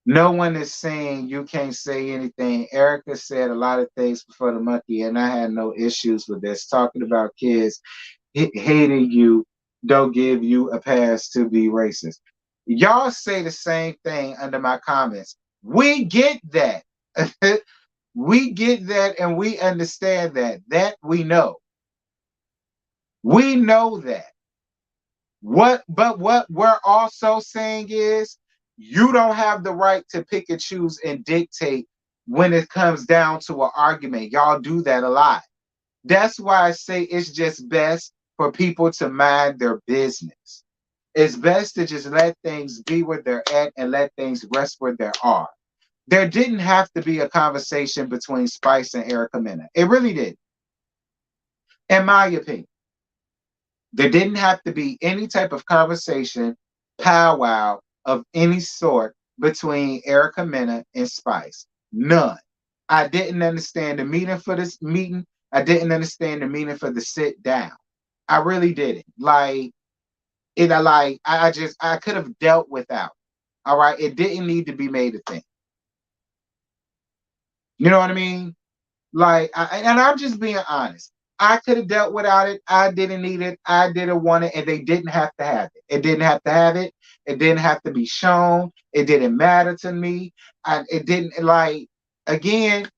No one is saying you can't say anything. Erica said a lot of things before the monkey, and I had no issues with this. Talking about kids hating you don't give you a pass to be racist. Y'all say the same thing under my comments. We get that. We get that and we understand that. That we know. We know that. What we're also saying is you don't have the right to pick and choose and dictate when it comes down to an argument. Y'all do that a lot. That's why I say it's just best for people to mind their business. It's best to just let things be where they're at and let things rest where they are. There didn't have to be a conversation between Spice and Erica Mena. It really did, in my opinion. There didn't have to be any type of conversation, powwow of any sort between Erica Mena and Spice. None. I didn't understand the meaning for this meeting. I didn't understand the meaning for the sit down. I really didn't. Like it. I could have dealt without. All right. It didn't need to be made a thing. You know what I mean? And I'm just being honest. I could have dealt without it. I didn't need it. I didn't want it, and they didn't have to have it. It didn't have to have it. It didn't have to be shown. It didn't matter to me. It didn't again.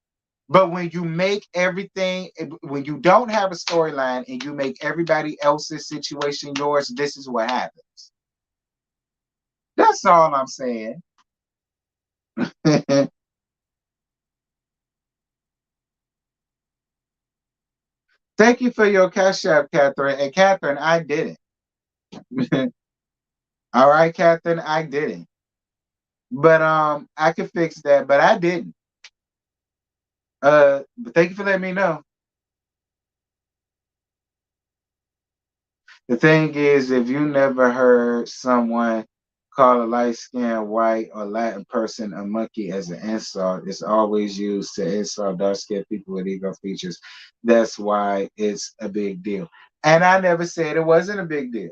But when you make everything, when you don't have a storyline and you make everybody else's situation yours, this is what happens. That's all I'm saying. Thank you for your cash app, Catherine. And Catherine, I didn't. All right, Catherine, I didn't. But I could fix that, but I didn't. But thank you for letting me know. The thing is, if you never heard someone call a light-skinned white or Latin person a monkey as an insult, it's always used to insult dark-skinned people with ego features. That's why it's a big deal. And I never said it wasn't a big deal.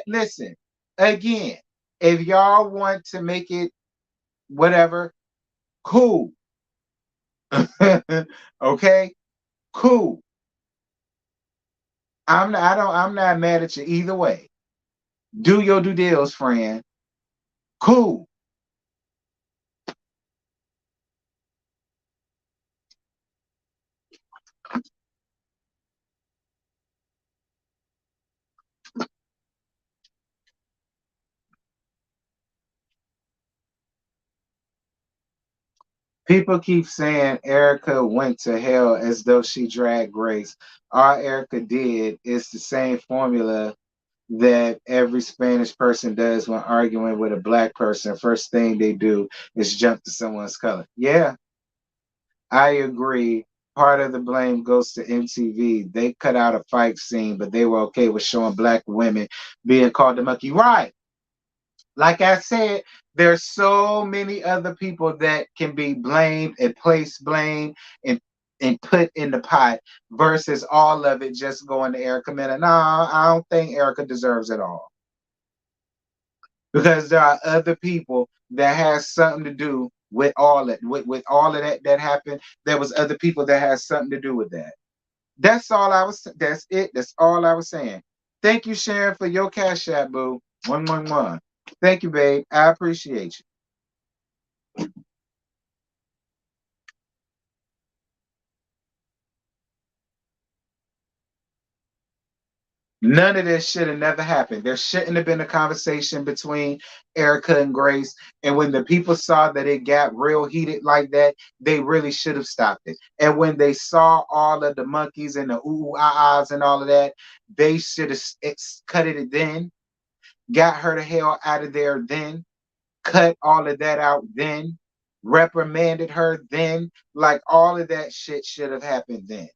Listen again. If y'all want to make it whatever, cool. Okay, cool. I'm not mad at you either way. Do your due deals, friend. Cool. People keep saying Erica went to hell as though she dragged Grace. All Erica did is the same formula that every Spanish person does when arguing with a black person. First thing they do is jump to someone's color. Yeah, I agree. Part of the blame goes to MTV. They cut out a fight scene, but they were okay with showing black women being called the monkey. Right. Like I said, there's so many other people that can be blamed and place blame and put in the pot versus all of it just going to Erica Mena. No, I don't think Erica deserves it all. Because there are other people that has something to do with all that with all of that happened. There was other people that has something to do with that. That's it. That's all I was saying. Thank you, Sharon, for your cash app, boo. 111. Thank you, babe. I appreciate you. None of this should have never happened. There shouldn't have been a conversation between Erica and Grace. And when the people saw that it got real heated like that, they really should have stopped it. And when they saw all of the monkeys and the ahs and all of that, they should have cut it then, got her the hell out of there then, cut all of that out then, reprimanded her then. Like all of that shit should have happened then.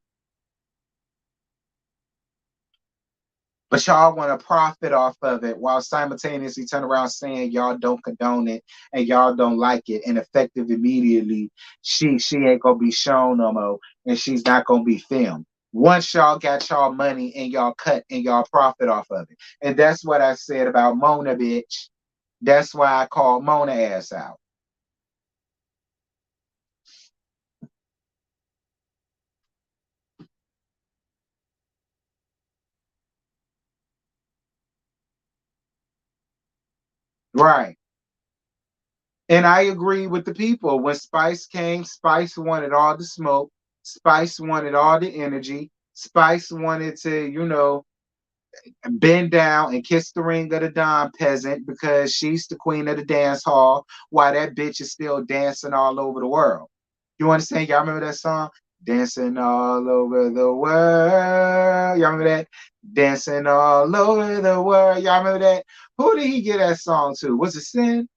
But y'all want to profit off of it while simultaneously turn around saying y'all don't condone it and y'all don't like it. And effective immediately, she ain't gonna be shown no more and she's not gonna be filmed. Once y'all got y'all money and y'all cut and y'all profit off of it. And that's what I said about Mona, bitch. That's why I called Mona ass out. Right. And I agree with the people. When Spice came, Spice wanted all the smoke. Spice wanted all the energy. Spice wanted to, bend down and kiss the ring of the Don peasant because she's the queen of the dance hall while that bitch is still dancing all over the world. You understand? Y'all remember that song? Dancing all over the world. Y'all remember that? Dancing all over the world. Y'all remember that? Who did he get that song to? Was it Sin?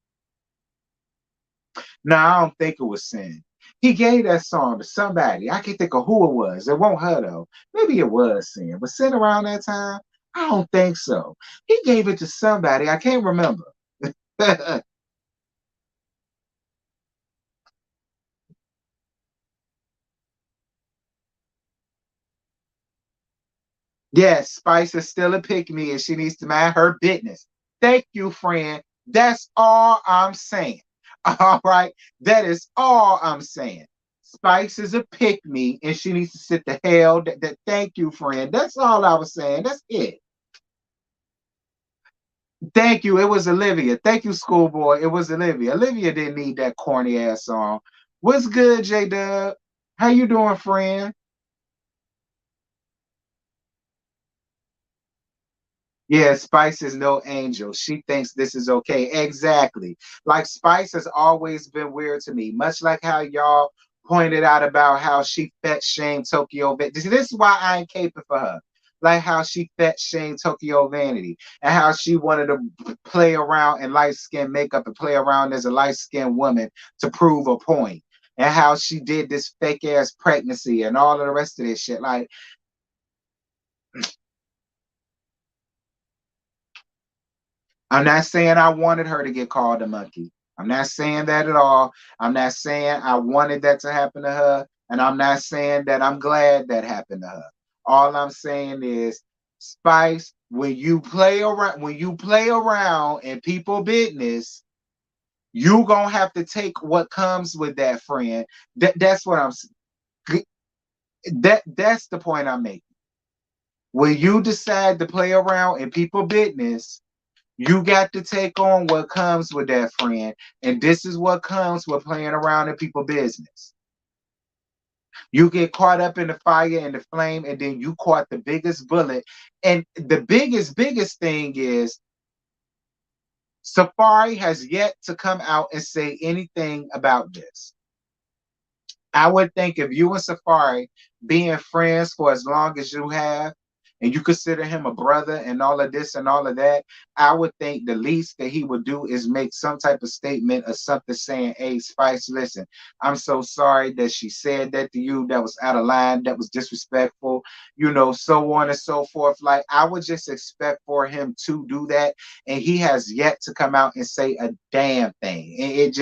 No, I don't think it was Sin. He gave that song to somebody. I can't think of who it was. It won't her though. Maybe it was Sin. Was Sin around that time? I don't think so. He gave it to somebody. I can't remember. Yes, Spice is still a pick me and she needs to mind her business. Thank you, friend. That's all I'm saying. All right. That is all I'm saying. Spice is a pick me and she needs to sit the hell. Thank you, friend. That's all I was saying. That's it. Thank you. It was Olivia. Thank you, schoolboy. It was Olivia. Olivia didn't need that corny ass song. What's good, J Dub? How you doing, friend? Yeah, Spice is no angel. She thinks this is okay. Exactly. Like Spice has always been weird to me, much like how y'all pointed out about how she fat shamed Tokyo Vanity. This is why I ain't caping for her. Like how she fat shamed Tokyo Vanity and how she wanted to play around in light skin makeup and play around as a light skinned woman to prove a point. And how she did this fake ass pregnancy and all of the rest of this shit. Like, I'm not saying I wanted her to get called a monkey. I'm not saying that at all. I'm not saying I wanted that to happen to her. And I'm not saying that I'm glad that happened to her. All I'm saying is, Spice, when you play around in people business, you gonna have to take what comes with that, friend. That's what I'm that's the point I'm making. When you decide to play around in people business, you got to take on what comes with that, friend. And this is what comes with playing around in people's business. You get caught up in the fire and the flame, and then you caught the biggest bullet. And the biggest thing is Safari has yet to come out and say anything about this. I would think if you and Safari being friends for as long as you have, and you consider him a brother and all of this and all of that, I would think the least that he would do is make some type of statement or something saying, hey, Spice, listen, I'm so sorry that she said that to you. That was out of line. That was disrespectful, so on and so forth. Like, I would just expect for him to do that. And he has yet to come out and say a damn thing. And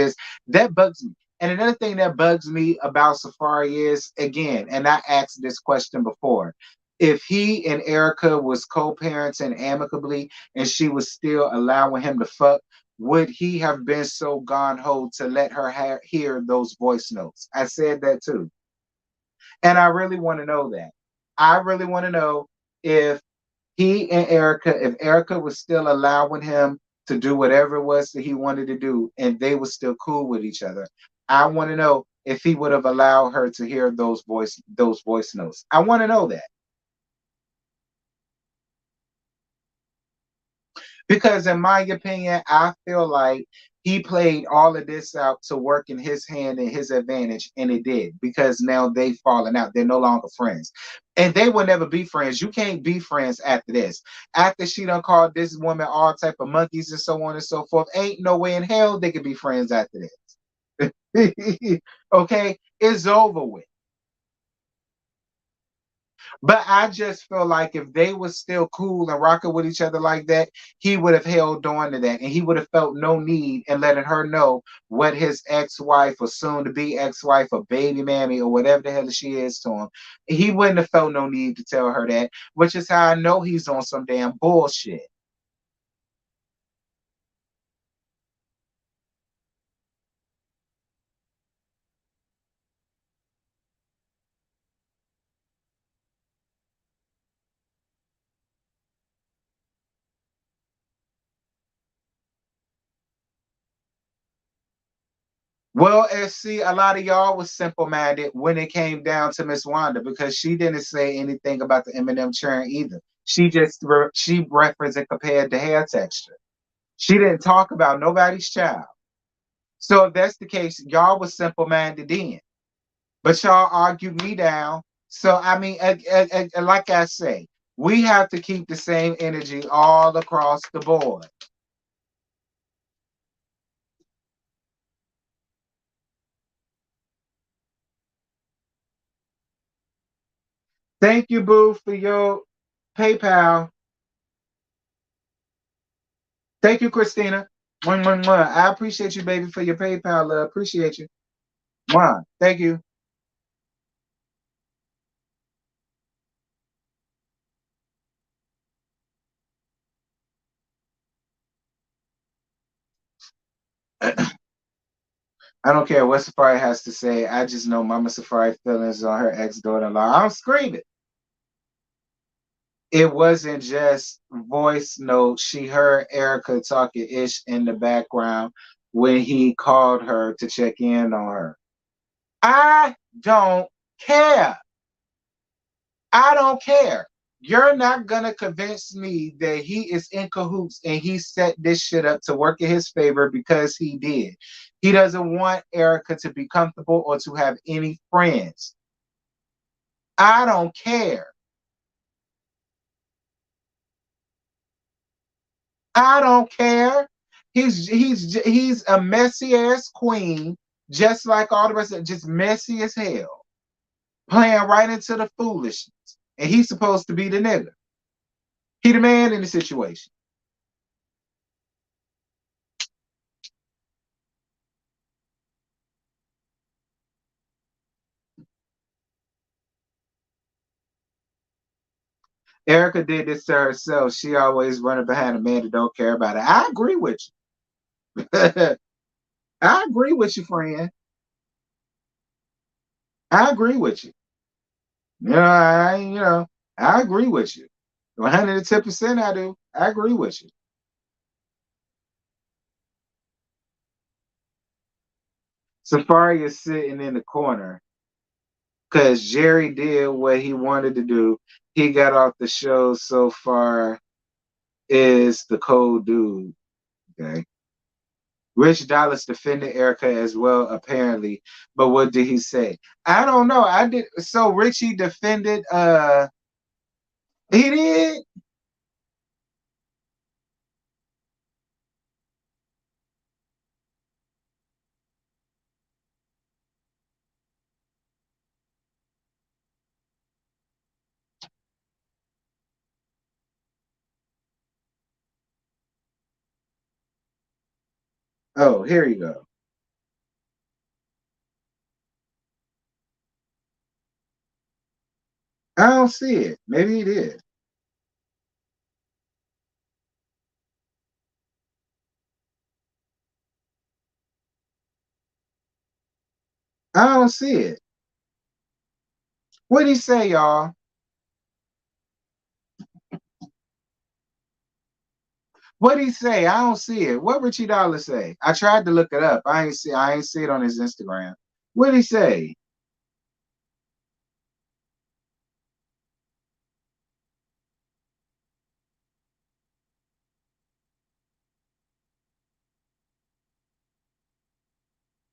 that bugs me. And another thing that bugs me about Safari is, again, and I asked this question before, if he and Erica was co-parenting amicably and she was still allowing him to fuck, would he have been so gone ho to let her hear those voice notes? I said that too. And I really want to know that. I really want to know if if Erica was still allowing him to do whatever it was that he wanted to do and they were still cool with each other. I want to know if he would have allowed her to hear those voice notes. I want to know that. Because in my opinion, I feel like he played all of this out to work in his hand and his advantage, and it did, because now they've fallen out. They're no longer friends. And they will never be friends. You can't be friends after this. After she done called this woman all type of monkeys and so on and so forth, ain't no way in hell they could be friends after this. Okay? It's over with. But I just feel like if they were still cool and rocking with each other like that, he would have held on to that, and he would have felt no need in letting her know what his ex-wife or soon to be ex-wife or baby mammy or whatever the hell she is to him. He wouldn't have felt no need to tell her that, which is how I know he's on some damn bullshit. Well, and see, a lot of y'all was simple-minded when it came down to Miss Wanda because she didn't say anything about the Eminem churn either. She referenced and compared the hair texture. She didn't talk about nobody's child. So if that's the case, y'all was simple-minded then, but y'all argued me down. So I mean, like I say, we have to keep the same energy all across the board. Thank you, Boo, for your PayPal. Thank you, Christina. Mwah, mwah, mwah. I appreciate you, baby, for your PayPal. Love. Appreciate you. Mwah. Thank you. I don't care what Safari has to say. I just know Mama Safari feelings on her ex-daughter-in-law. I'm screaming. It wasn't just voice note. She heard Erica talking ish in the background when he called her to check in on her. I don't care. I don't care. You're not gonna convince me that he is in cahoots and he set this shit up to work in his favor because he did. He doesn't want Erica to be comfortable or to have any friends. I don't care. I don't care. He's a messy ass queen, just like all the rest of it, just messy as hell, playing right into the foolishness. And he's supposed to be the nigga. He the man in the situation. Erica did this to herself. She always running behind a man that don't care about it. I agree with you. I agree with you, friend. I agree with you. I agree with you. 110% I do. I agree with you. Safari is sitting in the corner because Jerry did what he wanted to do. He got off the show so far is the cold dude. Okay. Rich Dallas defended Erica as well, apparently. But what did he say? I don't know. I did so Richie defended he did. Oh, here you go. I don't see it. Maybe he did. I don't see it. What'd he say, y'all? What'd he say? I don't see it. What Richie Dallas say? I tried to look it up. I ain't see it on his Instagram. What'd he say?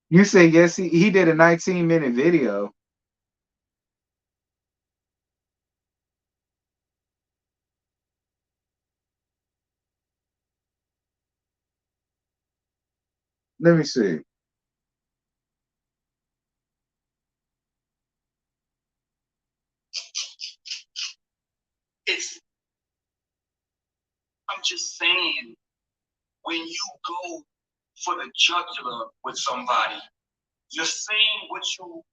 You say yes, he did a 19-minute video. Let me see. for the jugular with somebody. You're saying what you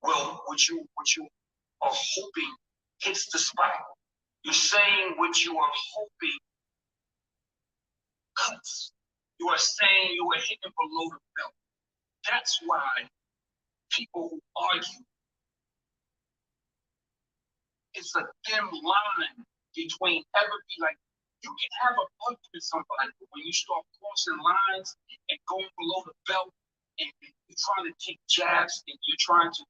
are hoping hits the spot. You're saying what you are hoping cuts. You are saying you are hitting below the belt. That's why people who argue, it's a thin line between you can have an argument with somebody, but when you start crossing lines and going below the belt and you're trying to take jabs and you're trying to,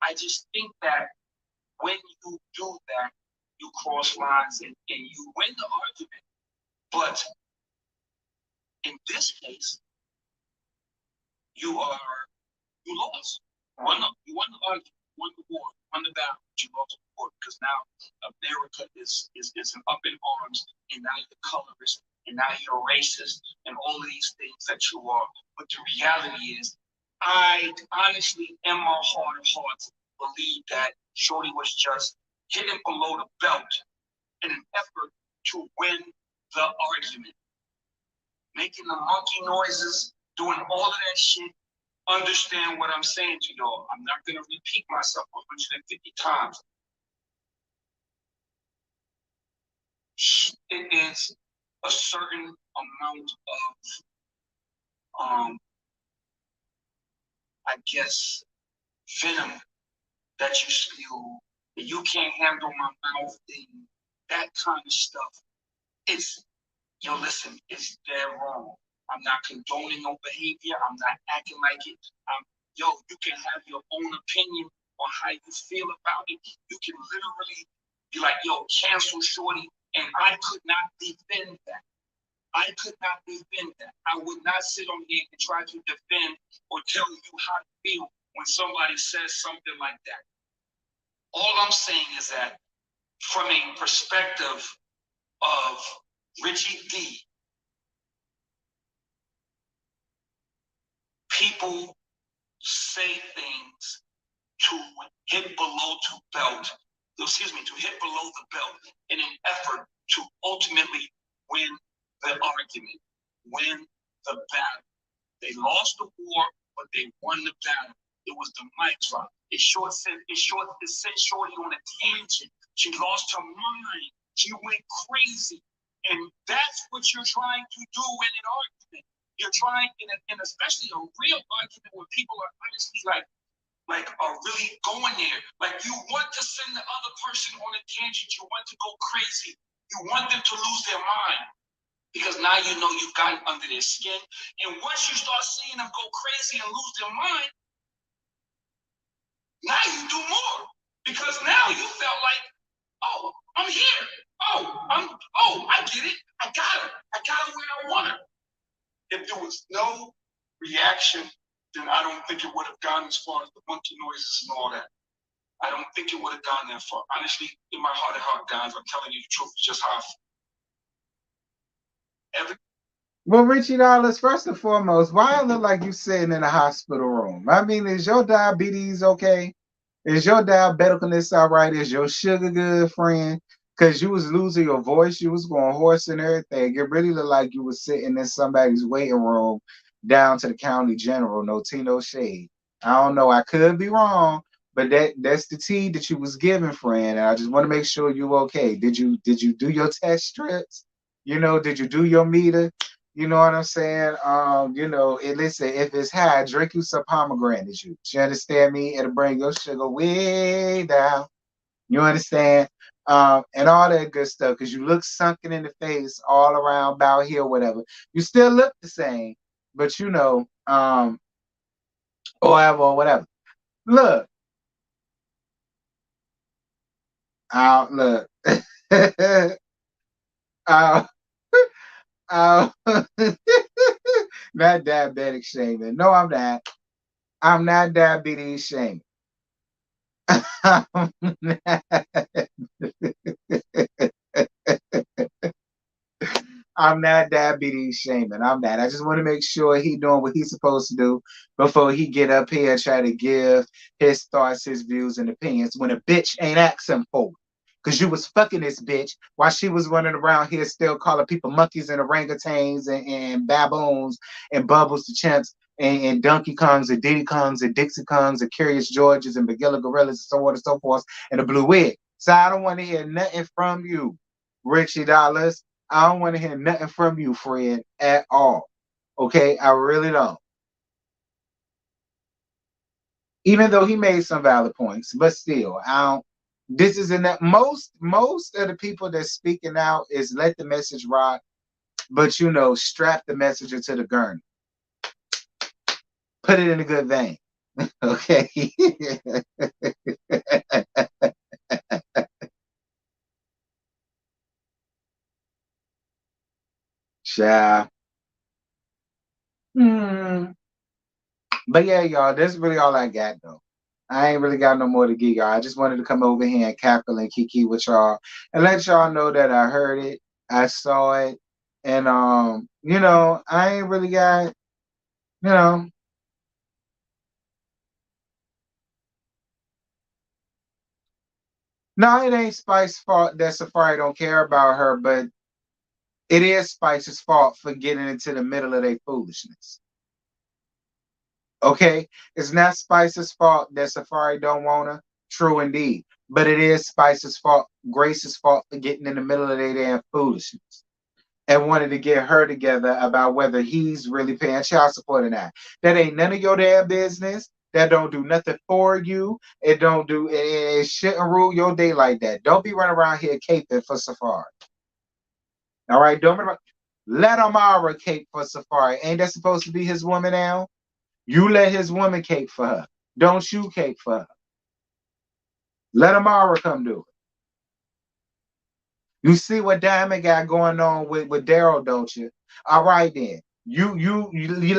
I just think that when you do that, you cross lines and you win the argument. But in this case, you lost. You won the argument, won the war, won the battle, but you lost the war because now America is up in arms, and now you're colorist, and now you're racist, and all of these things that you are. But the reality is, I honestly, in my heart of hearts, believe that Shorty was just hitting below the belt in an effort to win the argument. Making the monkey noises, doing all of that shit. Understand what I'm saying to y'all. I'm not going to repeat myself 150 times. It is a certain amount of, I guess, venom that you spew. You can't handle my mouth thing. That kind of stuff. It's dead wrong. I'm not condoning no behavior. I'm not acting like it. You can have your own opinion on how you feel about it. You can literally be like, cancel Shorty. And I could not defend that. I would not sit on here and try to defend or tell you how to feel when somebody says something like that. All I'm saying is that from a perspective of Richie D, people say things to hit below the belt in an effort to ultimately win the argument, win the battle. They lost the war, but they won the battle. It was the mic drop. It sent Shorty on a tangent. She lost her mind. She went crazy. And that's what you're trying to do in an argument. You're trying, and especially a real argument where people are honestly are really going there. Like, you want to send the other person on a tangent. You want to go crazy. You want them to lose their mind. Because now you know you've gotten under their skin. And once you start seeing them go crazy and lose their mind, now you do more. Because now you felt like, oh, I'm here. I get it. I got her. I got her where I want her. If there was no reaction, then I don't think it would have gone as far as the monkey noises and all that. I don't think it would have gone that far. Honestly, in my heart of heart, guys, I'm telling you the truth. It's just how I feel. Well, Richie Dollars, first and foremost, why it look like you sitting in a hospital room? I mean, is your diabetes okay? Is your diabeticalness all right? Is your sugar good, friend? Because you was losing your voice, you was going hoarse and everything. It really looked like you was sitting in somebody's waiting room down to the county general. No tea, no shade. I don't know. I could be wrong, but that's the tea that you was giving, friend. And I just want to make sure you okay. Did you do your test strips? Did you do your meter? You know what I'm saying? Listen, if it's high, drink you some pomegranate juice. You understand me? It'll bring your sugar way down. You understand? And all that good stuff, because you look sunken in the face all around, bow here, whatever. You still look the same, but or whatever. Look. Look. Not diabetic shaming. No, I'm not. I'm not diabetes shaming. I'm not diabetes shaming. I'm not. I just want to make sure he doing what he's supposed to do before he get up here and try to give his thoughts, his views, and opinions when a bitch ain't asking for it. Because you was fucking this bitch while she was running around here still calling people monkeys and orangutans and baboons and Bubbles the chimps and Donkey Kongs and Diddy Kongs and Dixie Kongs and Curious Georges and Bagilla Gorillas and so on and so forth and the Blue Wig. So I don't want to hear nothing from you, Richie Dollars. I don't want to hear nothing from you, Fred, at all. Okay, I really don't. Even though he made some valid points, but still, I don't. This is in that most of the people that's speaking out is let the message rock, but strap the messenger to the gurney, put it in a good vein. Okay. Child. Hmm. But yeah, y'all, that's really all I got though. I ain't really got no more to give y'all. I just wanted to come over here and cackle and kiki with y'all and let y'all know that I heard it, I saw it, and I ain't really got, you know, no, it ain't Spice's fault that Safari don't care about her, but it is Spice's fault for getting into the middle of their foolishness. Okay? It's not Spice's fault that Safari don't want her. True indeed. But it is Spice's fault, Grace's fault for getting in the middle of their damn foolishness and wanted to get her together about whether he's really paying child support or not. That ain't none of your damn business. That don't do nothing for you. It don't do it shouldn't rule your day like that. Don't be running around here caping for Safari. All right, don't be, let Amara cape for Safari. Ain't that supposed to be his woman now? You let his woman cape for her. Don't you cape for her. Let Amara come do it. You see what Diamond got going on with Daryl, don't you? All right then. You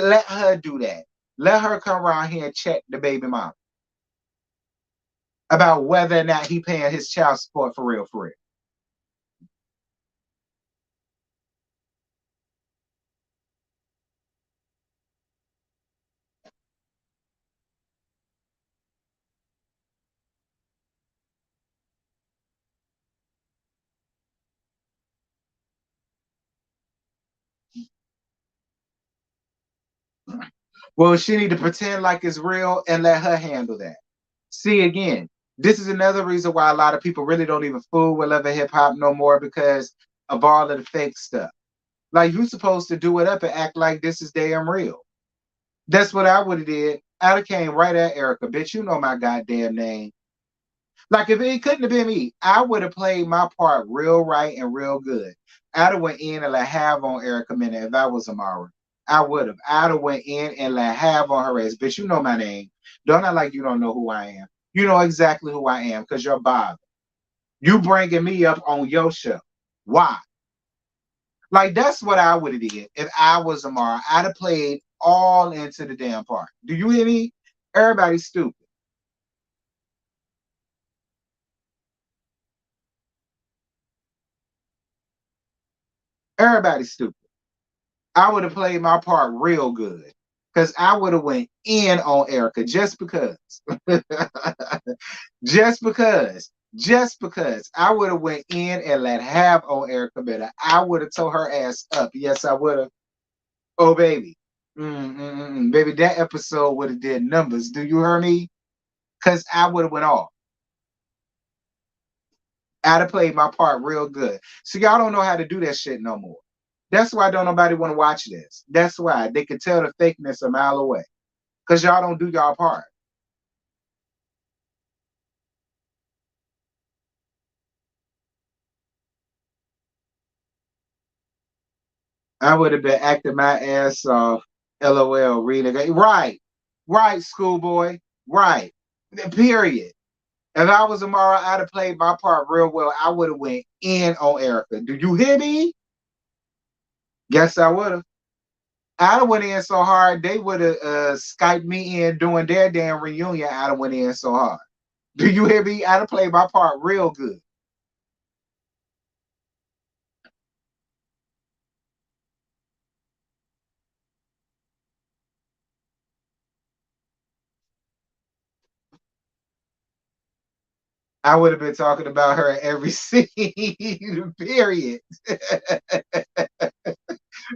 let her do that. Let her come around here and check the baby mama about whether or not he paying his child support for real, for real. Well, she need to pretend like it's real and let her handle that. See again, this is another reason why a lot of people really don't even fool with love and hip hop no more because of all of the fake stuff. Like you supposed to do it up and act like this is damn real. That's what I would have did. I'd have came right at Erica. Bitch, you know my goddamn name. Like if it couldn't have been me, I would have played my part real right and real good. I'd have went in and like have on Erica Minute if I was Amara. I would have. I'd have went in and like have on her ass. Bitch, you know my name. Don't act like you don't know who I am. You know exactly who I am because you're Bob. You bringing me up on your show. Why? Like that's what I would have did if I was Amara. I'd have played all into the damn part. Do you hear me? Everybody's stupid. Everybody's stupid. I would have played my part real good. Cause I would have went in on Erica just because. just because. Just because. I would have went in and let have on Erica better. I would have tore her ass up. Yes, I would have. Oh baby. Baby, that episode would have did numbers. Do you hear me? Cause I would have went off. I'd have played my part real good. So y'all don't know how to do that shit no more. That's why don't nobody want to watch this. That's why they can tell the fakeness a mile away. Cause y'all don't do y'all part. I would have been acting my ass off. LOL, reading. Right. Right, schoolboy. Right. Period. If I was Amara, I'd have played my part real well. I would have went in on Erica. Do you hear me? Guess I would have. I'd have went in so hard they would have Skyped me in doing their damn reunion. I'd have went in so hard. Do you hear me? I'd have played my part real good. I would have been talking about her at every scene. Period.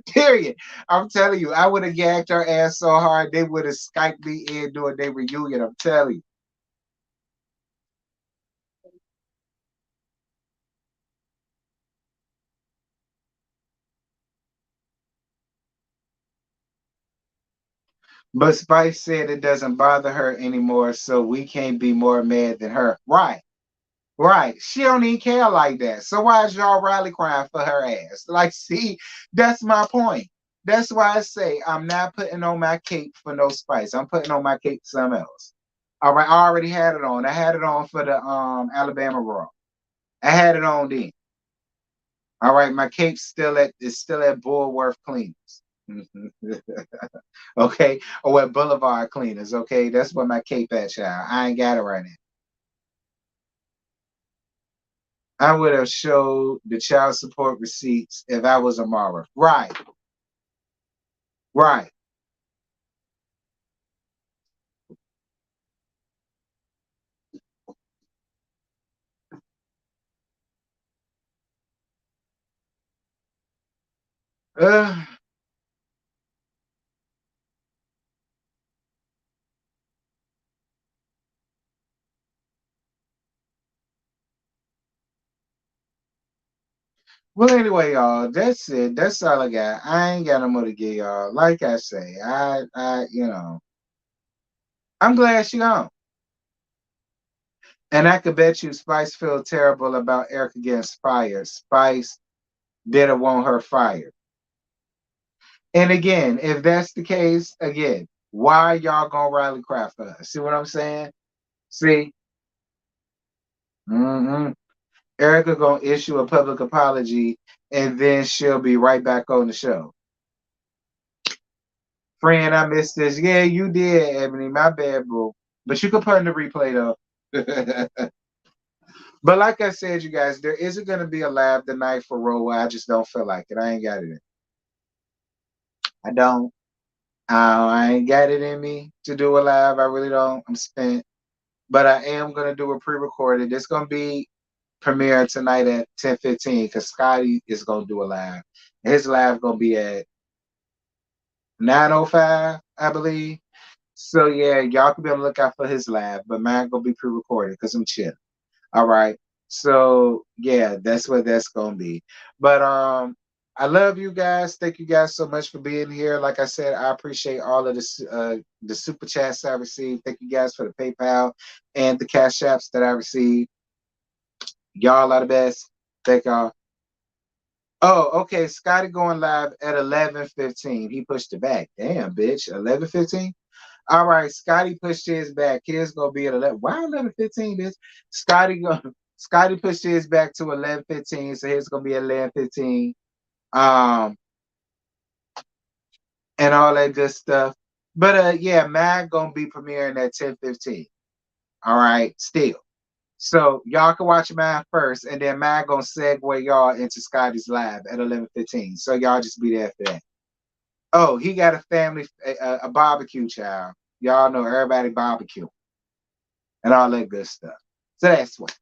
Period. I'm telling you, I would have gagged her ass so hard they would have Skyped me in doing their reunion. I'm telling you. But Spice said it doesn't bother her anymore, so we can't be more mad than her. Right. Right. She don't even care like that. So why is y'all rally crying for her ass? Like, see, that's my point. That's why I say I'm not putting on my cape for no Spice. I'm putting on my cape for something else. All right, I already had it on. I had it on for the Alabama Raw. I had it on then. All right, my cape's still at Bullworth Cleaners. Okay, or at Boulevard Cleaners. Okay, that's where my cape at, child. I ain't got it right now. I would have showed the child support receipts if I was Amara. Right, right. Uh, well, anyway, y'all, that's it. That's all I got. I ain't got no more to give y'all. Like I say, I'm glad she gone. And I could bet you Spice feel terrible about Erica getting fired. Spice didn't want her fired. And again, if that's the case, again, why y'all gonna rally cry for us? See what I'm saying? See? Mm-hmm. Erica gonna issue a public apology and then she'll be right back on the show. Friend, I missed this. Yeah, you did, Ebony. My bad, bro. But you can put in the replay though. But like I said, you guys, there isn't gonna be a live tonight for Rowa. I just don't feel like it. I ain't got it. I don't. I ain't got it in me to do a live. I really don't. I'm spent. But I am gonna do a pre-recorded. It's gonna be premiere tonight at 10:15 because Scotty is gonna do a live. His live gonna be at 9:05, I believe. So yeah, y'all can be on the lookout for his live, but mine gonna be pre-recorded because I'm chill. All right. So yeah, that's what that's gonna be. But I love you guys. Thank you guys so much for being here. Like I said, I appreciate all of the super chats I received. Thank you guys for the PayPal and the cash apps that I received. Y'all are the best. Thank y'all. Oh, okay. Scotty going live at 11:15. He pushed it back. Damn, bitch. 11:15. All right, Scotty pushed his back. His gonna be at 11. Why 11:15, bitch? Scotty pushed his back to 11:15, so his gonna be at 11:15. Um, and all that good stuff. But yeah, mine gonna be premiering at 10:15. All right, still. So y'all can watch mine first, and then mine gonna segue y'all into Scotty's live at 11:15. So y'all just be there for that. Oh, he got a family, a barbecue, child. Y'all know everybody barbecue and all that good stuff. So that's what.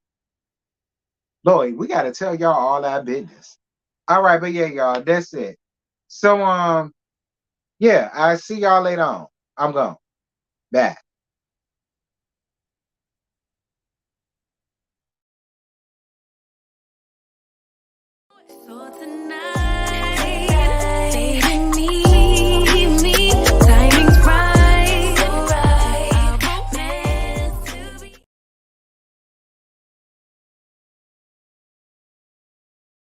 Lloyd, we gotta tell y'all all our business. All right, but yeah, y'all, that's it. So yeah, I see y'all later on. I'm gone. Bye. So tonight